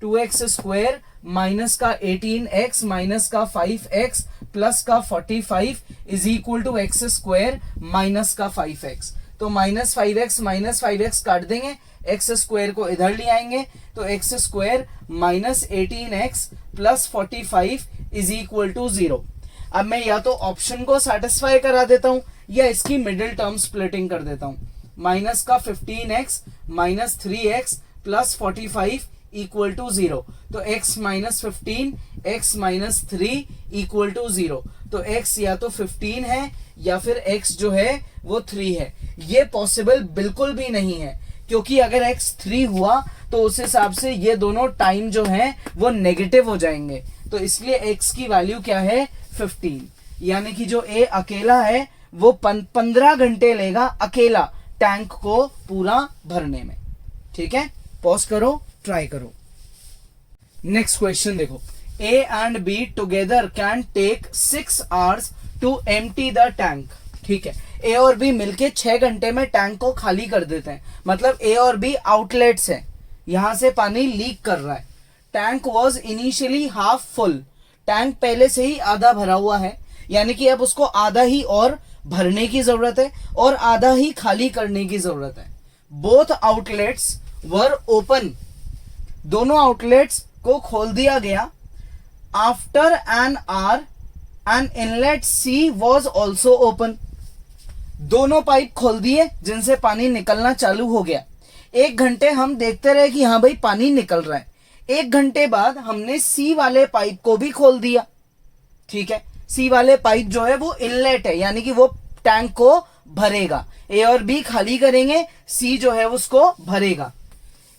2x स्क्वायर माइनस का 18x माइनस का 5x प्लस का 45 is equal to x square minus का 5x। तो माइनस 5x काट देंगे, एक्स स्क्वायर को इधर ले आएंगे, तो x square minus 18x plus 45 is equal to 0। अब मैं या तो ऑप्शन को सेटिस्फाई करा देता हूं या इसकी मिडिल टर्म स्प्लिटिंग कर देता हूं। माइनस का 15x minus 3x plus 45 equal to 0। तो x minus 15 x minus 3 equal to 0। तो x या तो 15 है या फिर x जो है वो 3 है। ये पॉसिबल बिल्कुल भी नहीं है, क्योंकि अगर x 3 हुआ तो उस हिसाब से ये दोनों टाइम जो है वो नेगेटिव हो जाएंगे। तो इसलिए x की वैल्यू क्या है 15, यानी कि जो a अकेला है वो 15 घंटे लेगा अकेला टैंक को पूरा भरने में। ठीक है, पॉज करो, ट्राई करो। नेक्स्ट क्वेश्चन देखो, A and B together can take 6 hours to empty the tank. ठीक है, A और B मिलके 6 घंटे में टैंक को खाली कर देते हैं। मतलब A और B आउटलेट्स हैं, यहां से पानी लीक कर रहा है। Tank was initially half full, tank पहले से ही आधा भरा हुआ है, यानी कि अब उसको आधा ही और भरने की जरूरत है और आधा ही खाली करने की जरूरत है। बोथ आउटलेट्स वर ओपन, दोनों आउटलेट्स को खोल दिया गया। After an hour an inlet C was also open, दोनों पाइप खोल दिए जिनसे पानी निकलना चालू हो गया। 1 घंटे हम देखते रहे कि हाँ भाई पानी निकल रहा है। 1 घंटे बाद हमने सी वाले पाइप को भी खोल दिया। ठीक है, सी वाले पाइप जो है वो इनलेट है, यानी कि वो टैंक को भरेगा। ए और बी खाली करेंगे, सी जो है उसको भरेगा।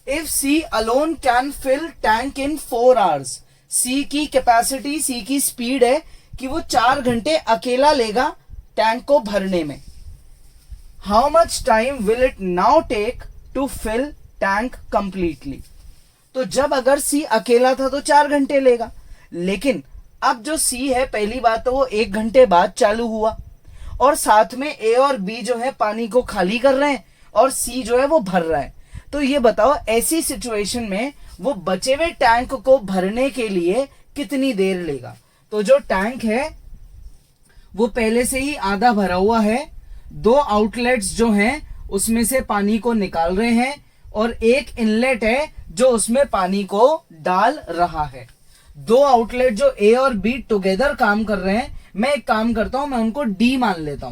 If C alone can fill tank in 4 hours, C की कैपेसिटी, सी की स्पीड है कि वो 4 घंटे अकेला लेगा टैंक को भरने में। How much time will it now take to fill tank completely. तो जब अगर सी अकेला था तो 4 घंटे लेगा, लेकिन अब जो सी है पहली बात तो वो 1 घंटे बाद चालू हुआ और साथ में ए और बी जो है पानी को खाली कर रहे हैं और सी जो है वो भर रहा है। तो ये बताओ ऐसी सिचुएशन में वो बचे हुए टैंक को भरने के लिए कितनी देर लेगा। तो जो टैंक है वो पहले से ही आधा भरा हुआ है, 2 आउटलेट्स जो हैं उसमें से पानी को निकाल रहे हैं और एक इनलेट है जो उसमें पानी को डाल रहा है। 2 आउटलेट जो ए और बी टुगेदर काम कर रहे हैं। मैं एक काम करता हूं, मैं उनको डी मान लेता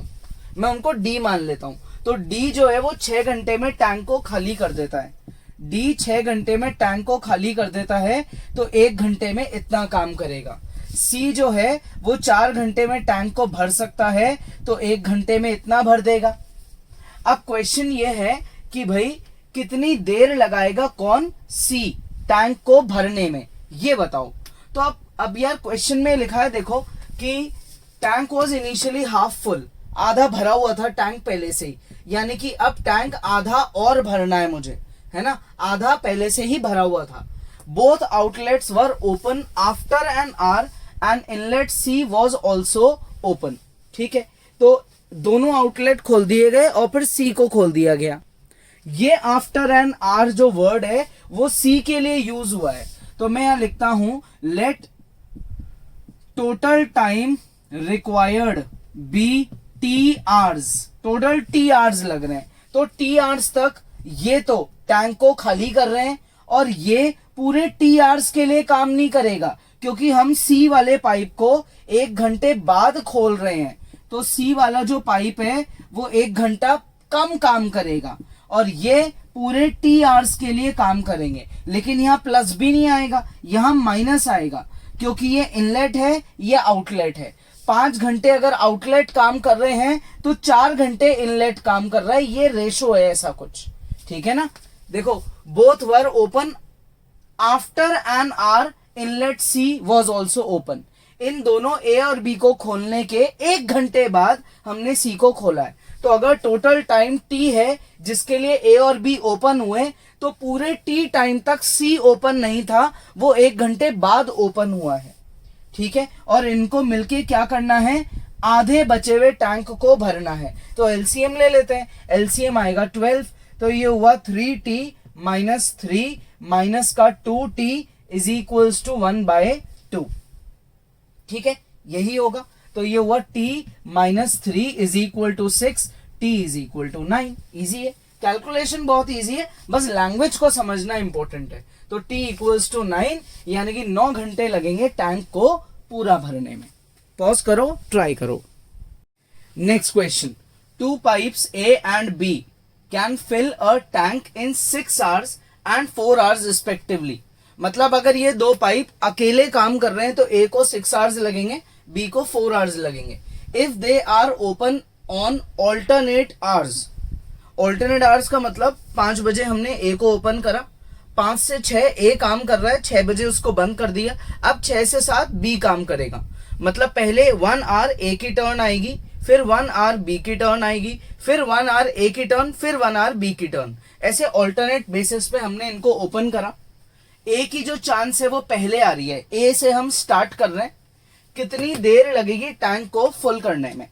हूं। तो डी जो है वो 6 घंटे में टैंक को खाली कर देता है। डी 6 घंटे में टैंक को खाली कर देता है तो 1 घंटे में इतना काम करेगा। सी जो है वो 4 घंटे में टैंक को भर सकता है तो 1 घंटे में इतना भर देगा। अब क्वेश्चन ये है कि भाई कितनी देर लगाएगा कौन, सी, टैंक को भरने में, ये बताओ। तो अब यार क्वेश्चन में लिखा है देखो कि tank was initially half full, आधा भरा हुआ था टैंक पहले से ही, यानी कि अब टैंक आधा और भरना है मुझे, है ना, आधा पहले से ही भरा हुआ था। Both outlets were open after an hour and inlet C was also open. ठीक है, तो दोनों आउटलेट खोल दिए गए और फिर सी को खोल दिया गया। ये आफ्टर एन आवर जो वर्ड है वो सी के लिए यूज हुआ है, तो मैं यहां लिखता हूं let total time required be t hours. Total t hours लग रहे हैं, तो टी आवर्स तक ये तो टैंक को खाली कर रहे हैं और ये पूरे टी आवर्स के लिए काम नहीं करेगा, क्योंकि हम सी वाले पाइप को 1 घंटे बाद खोल रहे हैं, तो सी वाला जो पाइप है वो 1 घंटा कम काम करेगा और ये पूरे टी आवर्स के लिए काम करेंगे। लेकिन यहाँ प्लस भी नहीं आएगा, यहाँ माइनस आएगा, क्योंकि ये इनलेट है, ये आउटलेट है। 5 घंटे अगर आउटलेट काम कर रहे हैं तो 4 घंटे इनलेट काम कर रहा है, ये रेशो है ऐसा कुछ। ठीक है ना, देखो both were open after an hour inlet C was also open. इन दोनों ए और बी को खोलने के 1 घंटे बाद हमने सी को खोला है। तो अगर टोटल टाइम टी है जिसके लिए ए और बी ओपन हुए, तो पूरे टी टाइम तक सी ओपन नहीं था, वो 1 घंटे बाद ओपन हुआ है। ठीक है, और इनको मिलके क्या करना है, आधे बचे हुए टैंक को भरना है। तो एलसीएम ले लेते हैं, एलसीएम आएगा 12, तो ये हुआ 3t माइनस 3 माइनस का 2t इज इक्वल्स टू 1/2। ठीक है, यही होगा, तो ये हुआ t minus 3 is equal to 6, t is equal to 9। Easy है, कैलकुलेशन बहुत इजी है, बस लैंग्वेज को समझना इंपॉर्टेंट है। तो t इक्वल्स टू 9, यानी कि 9 घंटे लगेंगे टैंक को पूरा भरने में। पॉज करो, ट्राई करो। Next question, 2 pipes A and B can fill a tank in 6 hours and 4 hours respectively. मतलब अगर ये 2 पाइप अकेले काम कर रहे हैं तो A को 6 आवर्स लगेंगे, B को 4 आवर्स लगेंगे। If they are open on alternate hours, alternate hours का मतलब 5 बजे हमने A को ओपन करा, 5 से 6 A काम कर रहा है, 6 बजे उसको बंद कर दिया, अब 6 से 7 B काम करेगा। मतलब पहले 1 आवर A की टर्न आएगी, फिर 1 आवर B की टर्न आएगी, फिर 1 आवर A की टर्न, फिर 1 आवर B की टर्न। ऐसे ऑल्टरनेट बेसिस पे हमने इनको ओपन करा। A की जो चांस है वो पहले आ रही है, A से हम स्टार्ट कर रहे हैं, कितनी देर लगेगी टैंक को फुल करने में।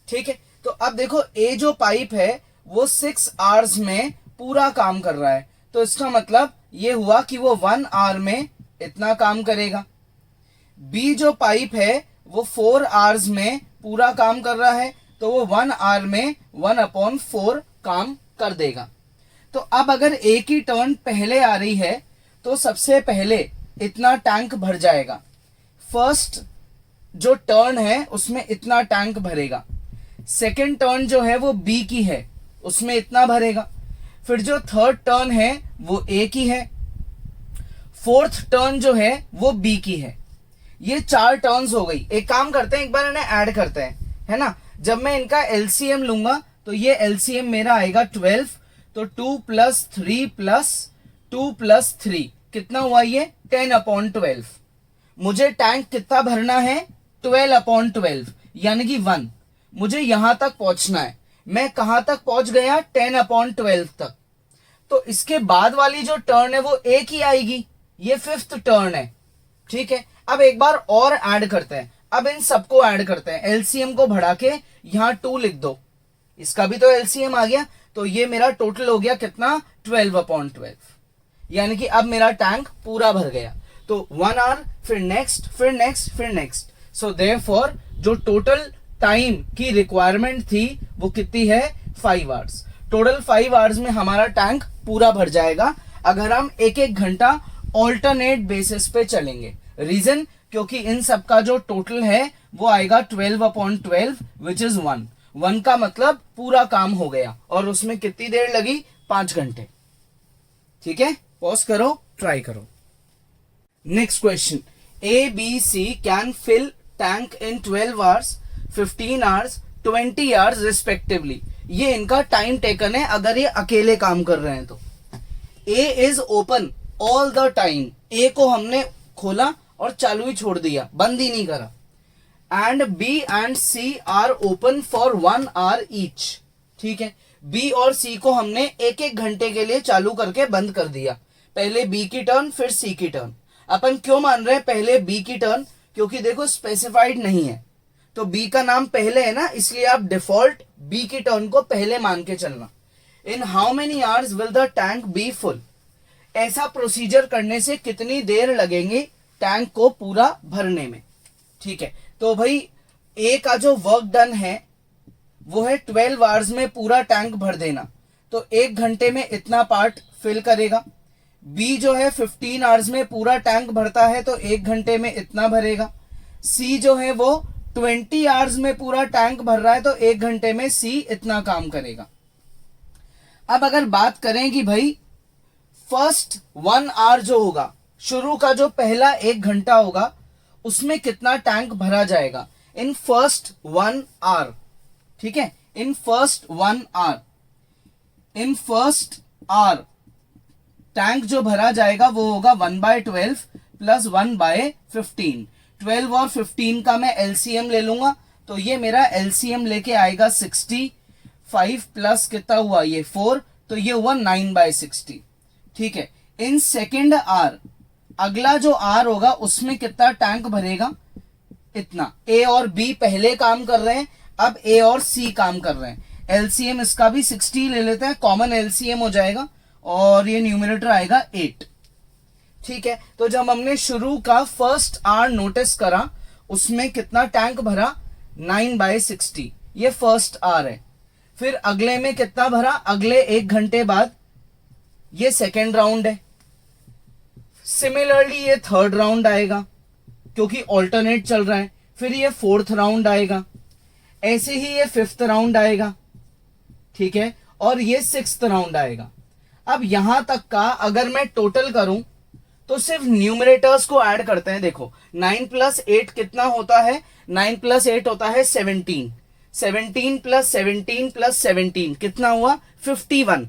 ठीक है, तो अब देखो A जो पाइप है वो 6 आवर्स में पूरा काम कर रहा है, तो इसका मतलब ये हुआ कि वो 1 आवर में इतना काम करेगा। B जो पाइप है वो 4 आवर्स में पूरा काम कर रहा है, तो वो 1 आवर में 1/4 काम कर देगा। तो अब अगर A की टर्न पहले आ रही है तो सबसे पहले इतना टैंक भर जाएगा। फर्स्ट जो टर्न है उसमें इतना टैंक भरेगा। सेकेंड टर्न जो है वो B की है, उसमें इतना भरेगा। फिर जो थर्ड टर्न है वो A की है, फोर्थ टर्न जो है वो B की है। ये 4 टर्न्स हो गई। एक काम करते हैं, एक बार इन्हें ऐड करते हैं, है ना। जब मैं इनका एलसीएम लूंगा तो ये एलसीएम मेरा आएगा 12, तो 2 + 3 + 2 + 3 कितना हुआ ये 10/12। मुझे टैंक कितना भरना है 12/12, यानी कि 1। मुझे यहां तक पहुंचना है। मैं कहां तक पहुंच गया 10/12 तक। तो इसके बाद वाली जो टर्न है वो एक ही आएगी, ये 5th टर्न है। ठीक है, अब एक बार और ऐड करते हैं। अब इन सबको ऐड करते हैं, एलसीएम को बढ़ा के यहां 2 लिख दो, इसका भी तो एलसीएम आ गया, तो ये मेरा टोटल हो गया कितना 12/12, यानी कि अब मेरा टैंक पूरा भर गया। तो 1 आवर, फिर नेक्स्ट, फिर नेक्स्ट, फिर नेक्स्ट। सो देयरफॉर जो टोटल टाइम की रिक्वायरमेंट थी वो कितनी है 5 आवर्स। टोटल 5 आवर्स में हमारा टैंक पूरा भर जाएगा अगर हम 1-1 घंटा ऑल्टरनेट बेसिस पे चलेंगे। रीजन, क्योंकि इन सब का जो टोटल है वो आएगा 12/12 विच इज 1। 1 का मतलब पूरा काम हो गया, और उसमें कितनी देर लगी 5 घंटे। ठीक है, पॉज करो, ट्राई करो। Next question, A, B, C can fill tank in 12 hours, 15 hours, 20 hours respectively. ये इनका टाइम टेकन है अगर ये अकेले काम कर रहे हैं तो। A is open all the time, A को हमने खोला और चालू ही छोड़ दिया, बंद ही नहीं करा। And B and C are open for 1 hour each, ठीक है। बी और सी को हमने एक एक घंटे के लिए चालू करके बंद कर दिया, पहले बी की टर्न फिर सी की टर्न। अपन क्यों मान रहे हैं पहले बी की टर्न, क्योंकि देखो स्पेसिफाइड नहीं है तो बी का नाम पहले है ना, इसलिए आप डिफॉल्ट बी की टर्न को पहले मान के चलना। In how many hours will the tank be full, ऐसा प्रोसीजर करने से कितनी देर लगेंगे टैंक को पूरा भरने में, ठीक है। तो भाई ए का जो वर्क डन है वो है 12 आवर्स में पूरा टैंक भर देना, तो 1 घंटे में इतना पार्ट फिल करेगा। बी जो है 15 आवर्स में पूरा टैंक भरता है तो 1 घंटे में इतना भरेगा। सी जो है वो 20 आवर्स में पूरा टैंक भर रहा है तो 1 घंटे में सी इतना काम करेगा। अब अगर बात करें कि भाई फर्स्ट 1 hour जो होगा, शुरू का जो पहला 1 घंटा होगा उसमें कितना टैंक भरा जाएगा इन फर्स्ट 1 hour, ठीक है। In first 1 hour, in first hour tank जो भरा जाएगा वो होगा 1/12 प्लस 1/15। 12 और 15 का मैं एलसीएम ले लूंगा तो ये मेरा एलसीएम लेके आएगा 60, 5 प्लस कितना हुआ ये 4, तो ये हुआ 9/60, ठीक है। इन सेकेंड आर, अगला जो आर होगा उसमें कितना टैंक भरेगा, इतना। ए और बी पहले काम कर रहे हैं, अब ए और सी काम कर रहे हैं। एलसीएम इसका भी 60 ले लेते हैं, कॉमन एलसीएम हो जाएगा और ये न्यूमरेटर आएगा 8, ठीक है। तो जब हमने शुरू का फर्स्ट आर नोटिस करा उसमें कितना टैंक भरा 9/60, ये फर्स्ट आर है। फिर अगले में कितना भरा, अगले 1 घंटे बाद, ये सेकेंड राउंड है। सिमिलरली ये थर्ड राउंड आएगा क्योंकि ऑल्टरनेट चल रहा है, फिर ये फोर्थ राउंड आएगा, ऐसे ही ये फिफ्थ राउंड आएगा, ठीक है, और ये सिक्स्थ राउंड आएगा। अब यहां तक का अगर मैं टोटल करूं तो सिर्फ न्यूमरेटर्स को ऐड करते हैं। देखो 9 + 8 कितना होता है, 9 + 8 होता है 17, 17 + 17 + 17 कितना हुआ 51।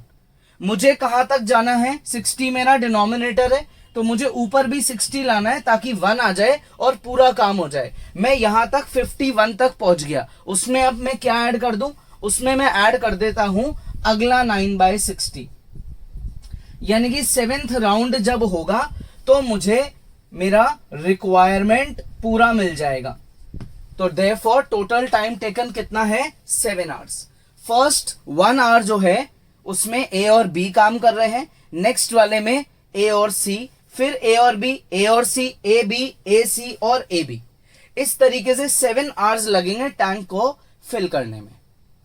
मुझे कहां तक जाना है, 60 मेरा डिनोमिनेटर है तो मुझे ऊपर भी 60 लाना है ताकि 1 आ जाए और पूरा काम हो जाए। मैं यहां तक 51 तक पहुंच गया, उसमें अब मैं क्या ऐड कर दूं, उसमें मैं ऐड कर देता हूं अगला 9/60, यानी कि 7th राउंड जब होगा तो मुझे मेरा रिक्वायरमेंट पूरा मिल जाएगा। तो देयरफॉर टोटल टाइम टेकन कितना है 7 hours। फर्स्ट 1 hour जो है उसमें ए और बी काम कर रहे हैं, नेक्स्ट वाले में ए और सी, फिर ए और बी, ए और सी, ए बी, ए सी और ए बी। इस तरीके से 7 hours लगेंगे टैंक को फिल करने में,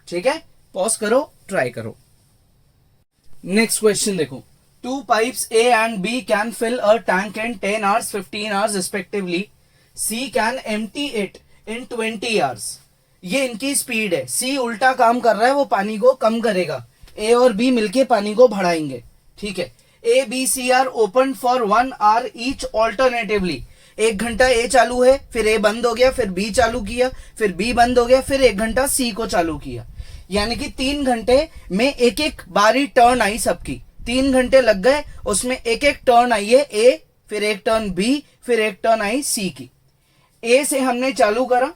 ठीक है। पॉज करो, ट्राई करो। नेक्स्ट क्वेश्चन देखो, 2 pipes A and B can fill a tank in 10 hours, 15 hours respectively. C can empty it in 20 hours. ये इनकी स्पीड है, C उल्टा काम कर रहा है, वो पानी को कम करेगा, A और B मिलके पानी को बढ़ाएंगे, ठीक है। A, B, C are open for 1 hour each alternatively. 1 घंटा A चालू है, फिर A बंद हो गया, फिर B चालू किया, फिर B बंद हो गया, फिर 1 घंटा C को चालू किया, यानी कि 3 घंटे में एक एक बारी टर्न आई सबकी, 3 घंटे लग गए, उसमें एक एक टर्न आई है ए, फिर एक टर्न बी, फिर एक टर्न आई सी की। ए से हमने चालू करा,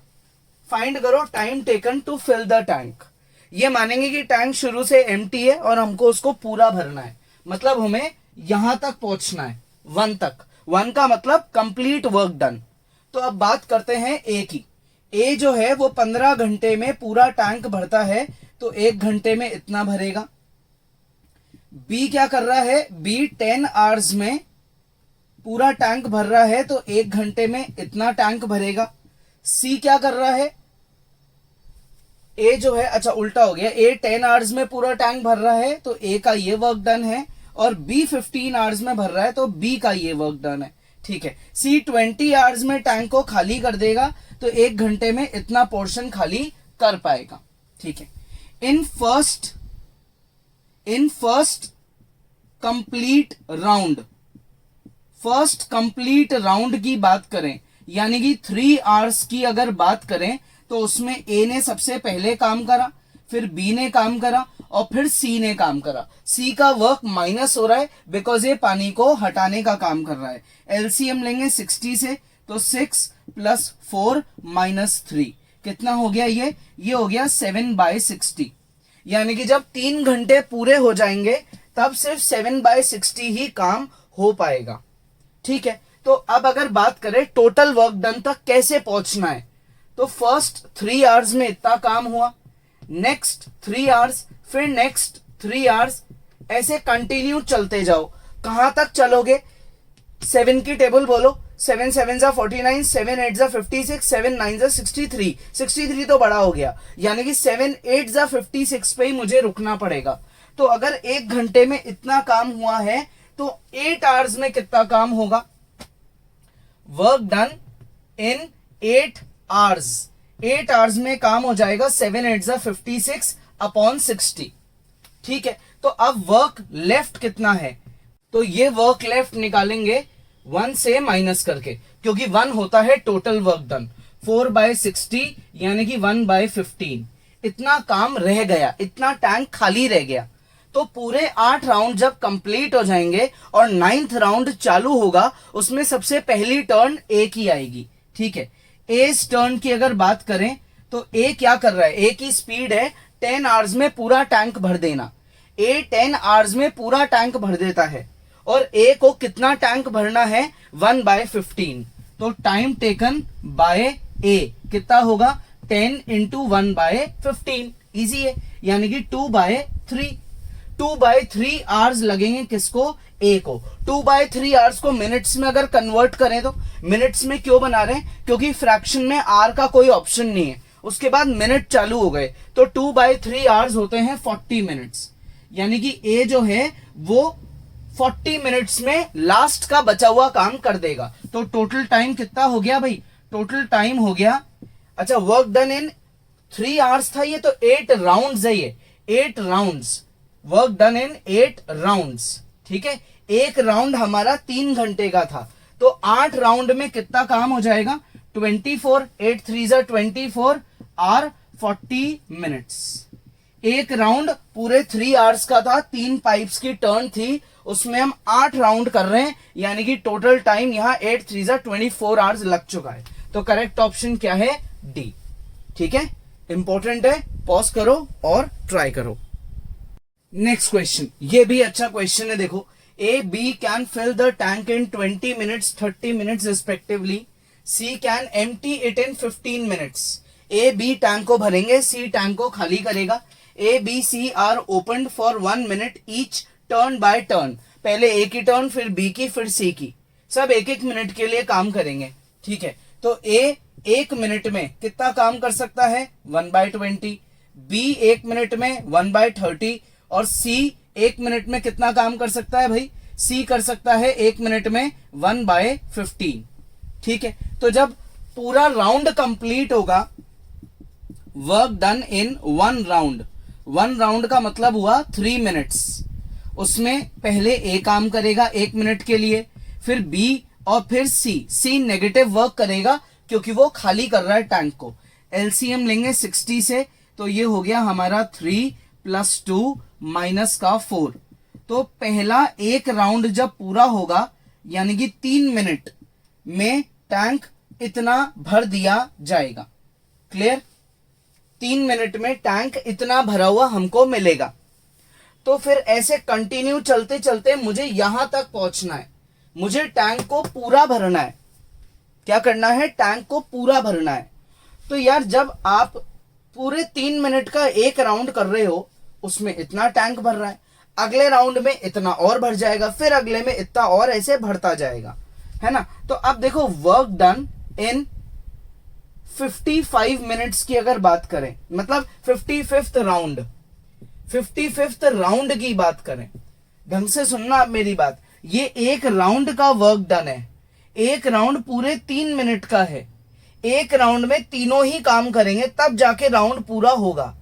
फाइंड करो time taken to fill the tank. ये मानेंगे कि टैंक शुरू से एम्प्टी है और हमको उसको पूरा भरना है, मतलब हमें यहां तक पहुंचना है 1 तक। 1 का मतलब कंप्लीट वर्क डन। तो अब बात करते हैं ए की। ए जो है वो 15 घंटे में पूरा टैंक भरता है तो 1 घंटे में इतना भरेगा। बी क्या कर रहा है, बी 10 hours में पूरा टैंक भर रहा है तो 1 घंटे में इतना टैंक भरेगा। सी क्या कर रहा है, ए जो है, अच्छा उल्टा हो गया, ए 10 hours में पूरा टैंक भर रहा है तो ए का ये वर्क डन है, और बी 15 hours में भर रहा है तो बी का ये वर्क डन है, ठीक है। सी 20 hours में टैंक को खाली कर देगा तो 1 घंटे में इतना पोर्शन खाली कर पाएगा, ठीक है। In first complete round, first complete round की बात करें, यानी कि 3 hours की अगर बात करें तो उसमें ए ने सबसे पहले काम करा, फिर बी ने काम करा और फिर सी ने काम करा। सी का वर्क माइनस हो रहा है बिकॉज ये पानी को हटाने का काम कर रहा है। एलसीएम लेंगे 60 से, तो 6 + 4 - 3 कितना हो गया? ये हो गया 7/60। यानी कि जब 3 घंटे पूरे हो जाएंगे तब सिर्फ 7/60 ही काम हो पाएगा। ठीक है, तो अब अगर बात करें टोटल वर्क डन तक कैसे पहुंचना है, तो फर्स्ट 3 आवर्स में इतना काम हुआ, नेक्स्ट 3 आवर्स, फिर नेक्स्ट 3 आवर्स, ऐसे कंटिन्यू चलते जाओ। कहां तक चलोगे? 7 की टेबल बोलो। 7 7 जा 49, 7 8 जा 56, 7 9 जा 63। 63 तो बड़ा हो गया, यानी कि 7 8 जा 56 पे ही मुझे रुकना पड़ेगा। तो अगर 1 घंटे में इतना काम हुआ है तो 8 आवर्स में कितना काम होगा? वर्क डन इन 8 आवर्स। 8 आवर्स में काम हो जाएगा 7 8 जा 56 अपॉन 60। ठीक है, तो अब वर्क लेफ्ट कितना है? तो ये वर्क लेफ्ट निकालेंगे 1 से माइनस करके, क्योंकि 1 होता है टोटल वर्क डन। 4/60 यानी कि 1/15 इतना काम रह गया, इतना टैंक खाली रह गया। तो पूरे 8 राउंड जब कंप्लीट हो जाएंगे और 9th राउंड चालू होगा, उसमें सबसे पहली टर्न ए की आएगी। ठीक है, ए टर्न की अगर बात करें तो ए क्या कर रहा है? ए की स्पीड है 10 आवर्स में पूरा टैंक भर देना। ए 10 आवर्स में पूरा टैंक भर देता है और ए को कितना टैंक भरना है? 1/15। तो टाइम टेकन बाय ए कितना होगा? 10 × 1/15। इजी है, यानी कि 2/3। 2/3 आवर्स लगेंगे किसको? ए को। 2/3 आवर्स को मिनट्स में अगर कन्वर्ट करें तो मिनट्स में क्यों बना रहे हैं? क्योंकि फ्रैक्शन में आर का कोई ऑप्शन नहीं है। उसके बाद मिनट चालू हो गए, तो 2/3 आवर्स होते हैं 40 मिनट्स। यानी कि ए जो है वो 40 मिनट्स में लास्ट का बचा हुआ काम कर देगा। तो टोटल टाइम कितना हो गया भाई? टोटल टाइम हो गया, अच्छा वर्क डन इन 3 आवर्स था ये, तो 8 राउंड्स है ये। 8 राउंड्स, वर्क डन इन 8 राउंड्स। ठीक है, एक राउंड हमारा 3 घंटे का था, तो 8 राउंड में कितना काम हो जाएगा? 24, 8 3 जा 24 आर 40 मिनट्स। एक राउंड पूरे 3 आवर्स का था, 3 पाइप्स की टर्न थी, उसमें हम 8 राउंड कर रहे हैं, यानी कि टोटल टाइम यहां 8 3 जा 24 आवर्स लग चुका है। तो करेक्ट ऑप्शन क्या है? डी। ठीक है, इंपॉर्टेंट है, पॉज करो और ट्राई करो। नेक्स्ट क्वेश्चन, ये भी अच्छा क्वेश्चन है। देखो, A B can fill the tank in 20 minutes 30 minutes respectively, C can empty it in 15 minutes. A B tank को भरेंगे, सी टैंक को खाली करेगा। A B C are open for 1 minute each, turn by turn. पहले A की turn, फिर B की, फिर सी की, सब 1-1 मिनट के लिए काम करेंगे। ठीक है, तो ए 1 मिनट में कितना काम कर सकता है? 1/20। बी 1 मिनट में 1/30 और सी 1 मिनट में कितना काम कर सकता है भाई? सी कर सकता है 1 मिनट में 1/15। ठीक है, तो जब पूरा राउंड कंप्लीट होगा, work done in 1 round. 1 round का मतलब हुआ 3 मिनट्स। उसमें पहले ए काम करेगा 1 मिनट के लिए, फिर बी और फिर सी। सी नेगेटिव वर्क करेगा क्योंकि वो खाली कर रहा है टैंक को। एलसीएम लेंगे 60 से, तो ये हो गया हमारा 3 + 2 - 4। तो पहला एक राउंड जब पूरा होगा, यानी कि 3 मिनट में टैंक इतना भर दिया जाएगा। क्लियर? 3 मिनट में टैंक इतना भरा हुआ हमको मिलेगा। तो फिर ऐसे कंटिन्यू चलते चलते मुझे यहां तक पहुंचना है। मुझे टैंक को पूरा भरना है। क्या करना है? टैंक को पूरा भरना है। तो यार जब आप पूरे 3 मिनट का एक राउंड कर रहे हो, उसमें इतना टैंक भर रहा है, अगले राउंड में इतना और भर जाएगा, फिर अगले में इतना और, ऐसे भरता जाएगा, है ना। तो अब देखो, वर्क डन इन 55 मिनट्स की अगर बात करें, मतलब 55th राउंड की बात करें, ढंग से सुनना आप मेरी बात। ये एक राउंड का वर्क डन है। एक राउंड पूरे 3 मिनट का है। एक राउंड में तीनों ही काम करेंगे तब जाके राउंड पूरा होगा।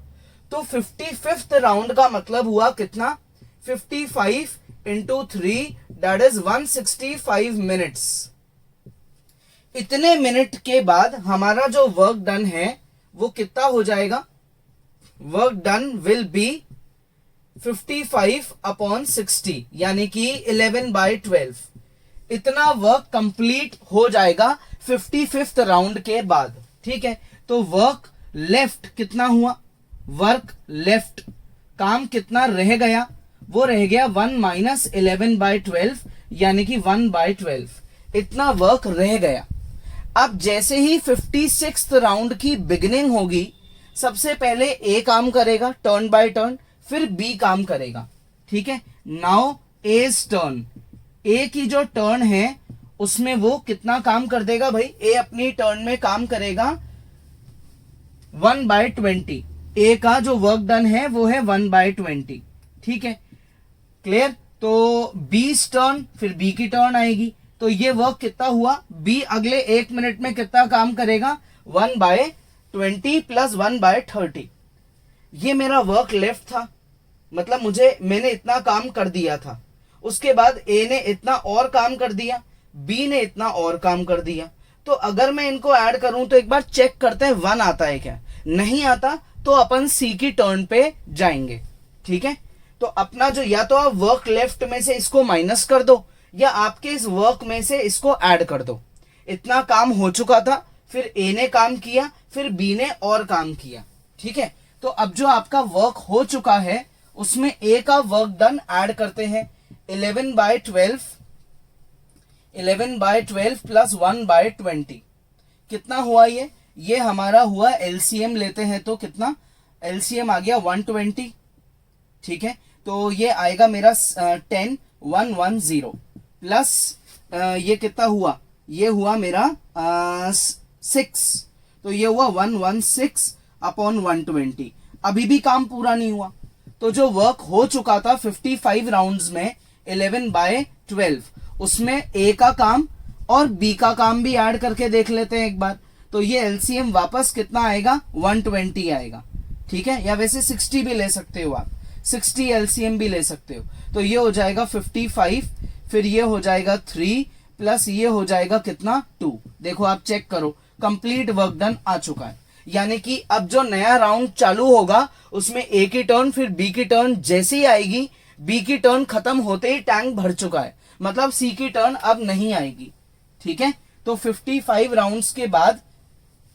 तो 55th राउंड का मतलब हुआ कितना? 55 × 3 दैट इज 165 मिनट्स। इतने मिनट के बाद हमारा जो वर्क डन है वो कितना हो जाएगा? वर्क डन विल बी 55/60 यानी कि 11/12। इतना वर्क कंप्लीट हो जाएगा 55th राउंड के बाद। ठीक है, तो वर्क लेफ्ट कितना हुआ, वर्क लेफ्ट काम कितना रह गया, वो रह गया 1 - 11/12 यानी कि 1/12। इतना वर्क रह गया। अब जैसे ही 56th राउंड की बिगिनिंग होगी, सबसे पहले ए काम करेगा टर्न बाय टर्न, फिर बी काम करेगा। ठीक है, नाउ एज टर्न, ए की जो टर्न है उसमें वो कितना काम कर देगा भाई, ए अपनी टर्न में काम करेगा 1/20। ए का जो वर्क डन है वो है 1/20। ठीक है, क्लियर। तो बी टर्न, फिर बी की टर्न आएगी, तो ये वर्क कितना हुआ, बी अगले 1 मिनट में कितना काम करेगा, 1/20 प्लस 1/30। ये मेरा वर्क लेफ्ट था, मतलब मैंने इतना काम कर दिया था। उसके बाद ए ने इतना और काम कर दिया, बी ने इतना और काम कर दिया। तो अगर मैं इनको ऐड करूं तो एक बार चेक करते हैं 1 आता है क्या, नहीं आता तो अपन सी की टर्न पे जाएंगे। ठीक है, तो अपना जो, या तो आप वर्क लेफ्ट में से इसको माइनस कर दो या आपके इस वर्क में से इसको ऐड कर दो। इतना काम हो चुका था, फिर ए ने काम किया, फिर बी ने और काम किया। ठीक है, तो अब जो आपका वर्क हो चुका है उसमें ए का वर्क डन ऐड करते हैं 11/12 प्लस 1/20 कितना हुआ, ये हमारा हुआ, एलसीएम लेते हैं तो कितना, एलसीएम आ गया 120। ठीक है, तो ये आएगा मेरा 10,110 प्लस ये कितना हुआ, ये हुआ मेरा 6, तो ये हुआ 116/120। अभी भी काम पूरा नहीं हुआ, तो जो वर्क हो चुका था 55 राउंड्स में 11/12, उसमें ए का काम और बी का काम भी ऐड करके देख लेते हैं एक बार। तो ये एलसीएम वापस कितना आएगा, 120 आएगा। ठीक है, या वैसे 60 भी ले सकते हो आप, 60 एलसीएम भी ले सकते हो। तो ये हो जाएगा 55, फिर ये हो जाएगा 3 प्लस ये हो जाएगा कितना, 2। देखो आप चेक करो, कंप्लीट वर्क डन आ चुका है। यानी कि अब जो नया राउंड चालू होगा उसमें ए की टर्न फिर बी की टर्न जैसे ही आएगी, बी की टर्न खत्म होते ही टैंक भर चुका है, मतलब सी की टर्न अब नहीं आएगी। ठीक है, तो 55 राउंड्स के बाद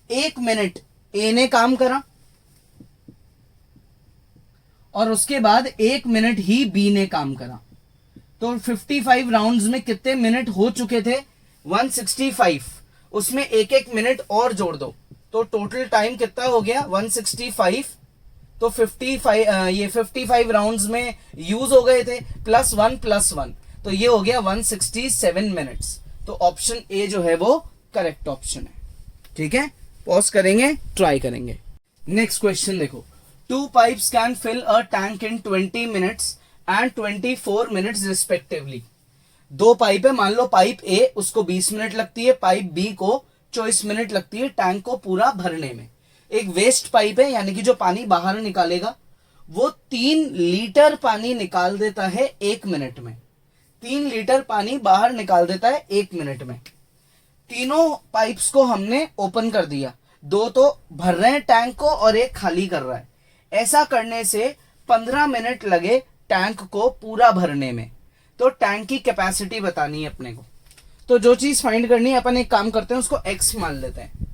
1 मिनट ए ने काम करा और उसके बाद 1 मिनट ही बी ने काम करा। तो 55 राउंड्स में कितने मिनट हो चुके थे, 165। उसमें 1-1 मिनट और जोड़ दो तो टोटल टाइम कितना हो गया, 165। तो 55 राउंड्स में यूज हो गए थे, +1 तो ये हो गया 167 मिनट्स। तो ऑप्शन ए जो है वो करेक्ट ऑप्शन है। ठीक है, पॉज करेंगे, ट्राई करेंगे। नेक्स्ट क्वेश्चन देखो, 2 pipes can fill a tank in 20 minutes and 24 minutes respectively. 2 pipe है, मान लो पाइप ए उसको 20 मिनट लगती है, पाइप बी को 24 मिनट लगती है टैंक को पूरा भरने में। एक वेस्ट पाइप है, यानी कि जो पानी बाहर निकालेगा वो 3 लीटर पानी निकाल देता है 1 मिनट में। 3 लीटर पानी बाहर निकाल देता है 1 मिनट में। तीनों पाइप्स को हमने ओपन कर दिया, 2 तो भर रहे हैं टैंक को और 1 खाली कर रहा है। ऐसा करने से 15 मिनट लगे टैंक को पूरा भरने में। तो टैंक की कैपेसिटी बतानी है अपने को, तो जो चीज फाइंड करनी है अपन एक काम करते हैं, उसको x मान लेते हैं।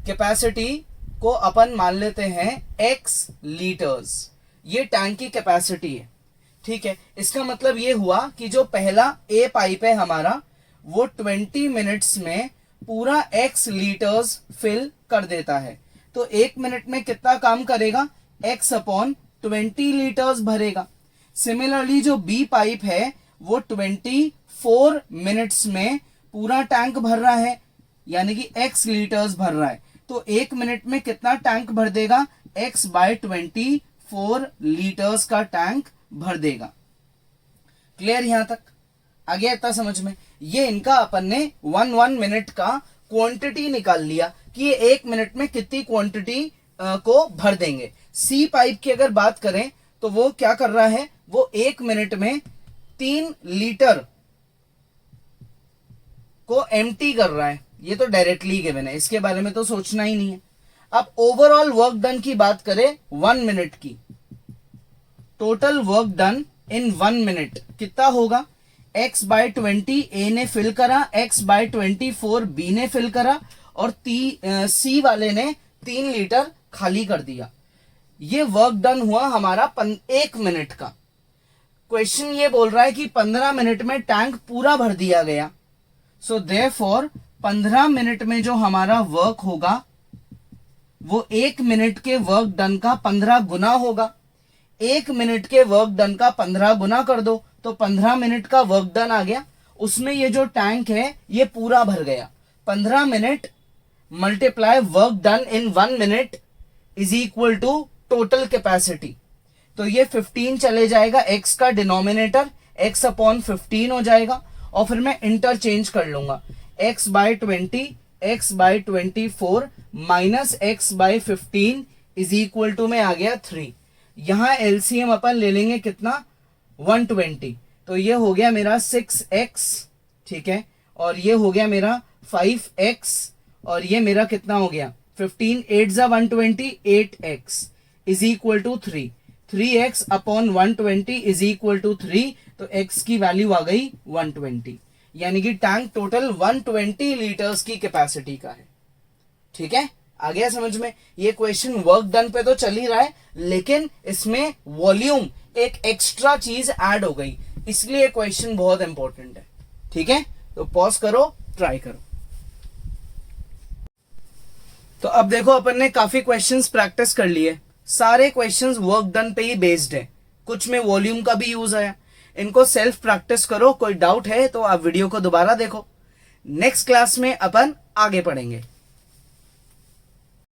कैपेसिटी को अपन मान लेते हैं x लीटर्स, ये टैंक की कैपेसिटी है। ठीक है, इसका मतलब ये हुआ कि जो पहला ए पाइप है हमारा वो 20 मिनट्स में पूरा x लीटर्स फिल कर देता है। तो 1 मिनट में कितना काम करेगा, x/20 लीटर्स भरेगा। सिमिलरली जो बी पाइप है वो 24 मिनट्स में पूरा टैंक भर रहा है, यानी कि x लीटर्स भर रहा है। तो 1 मिनट में कितना टैंक भर देगा, x/24 लीटर्स का टैंक भर देगा। क्लियर यहां तक आ गया इतना समझ में। ये इनका अपन ने 1 मिनट का क्वांटिटी निकाल लिया कि ये 1 मिनट में कितनी क्वांटिटी को भर देंगे। सी पाइप की अगर बात करें तो वो क्या कर रहा है, वो 1 मिनट में 3 लीटर को एम्प्टी कर रहा है। ये तो डायरेक्टली गिवन है, इसके बारे में तो सोचना ही नहीं है। अब ओवरऑल वर्क डन की बात करें 1 मिनट की, total work done in 1 minute कितना होगा? x/20 ए ने फिल करा, x/24 बी ने फिल करा और सी वाले ने 3 लीटर खाली कर दिया। ये वर्क डन हुआ हमारा 1 मिनट का। क्वेश्चन ये बोल रहा है कि 15 मिनट में टैंक पूरा भर दिया गया। सो देयरफॉर 15 मिनट में जो हमारा वर्क होगा वो 1 मिनट के वर्क डन का 15 गुना होगा। 1 मिनट के वर्क डन का 15 गुना कर दो तो 15 मिनट का वर्क डन आ गया। उसमें ये जो टैंक है ये पूरा भर गया। 15 minute multiply work done in 1 minute is equal to total capacity. तो ये 15 चले जाएगा, x का डिनोमिनेटर x/15 हो जाएगा और फिर मैं इंटरचेंज कर लूंगा। x/20 x/24 minus x/15 is equal to में आ गया 3। यहां एलसीएम अपन ले लेंगे कितना? 120। तो ये हो गया मेरा 6x, ठीक है, और ये हो गया मेरा 5x और ये मेरा कितना हो गया? 15 8 = 120, 8x is equal to 3। 3x upon 120 is equal to 3। तो x की वैल्यू आ गई 120, यानी कि टैंक टोटल 120 लीटर्स की कैपेसिटी का है। ठीक है, आ गया समझ में? ये क्वेश्चन वर्क डन पे तो चल ही रहा है, लेकिन इसमें वॉल्यूम एक एक्स्ट्रा चीज ऐड हो गई, इसलिए क्वेश्चन बहुत इंपॉर्टेंट है। ठीक है, तो पॉज करो, ट्राई करो। तो अब देखो अपन ने काफी क्वेश्चंस प्रैक्टिस कर लिए। सारे क्वेश्चंस वर्क डन पे ही बेस्ड है, कुछ में वॉल्यूम का भी यूज आया। इनको सेल्फ प्रैक्टिस करो। कोई डाउट है तो आप वीडियो को दोबारा देखो। नेक्स्ट क्लास में अपन आगे पढ़ेंगे।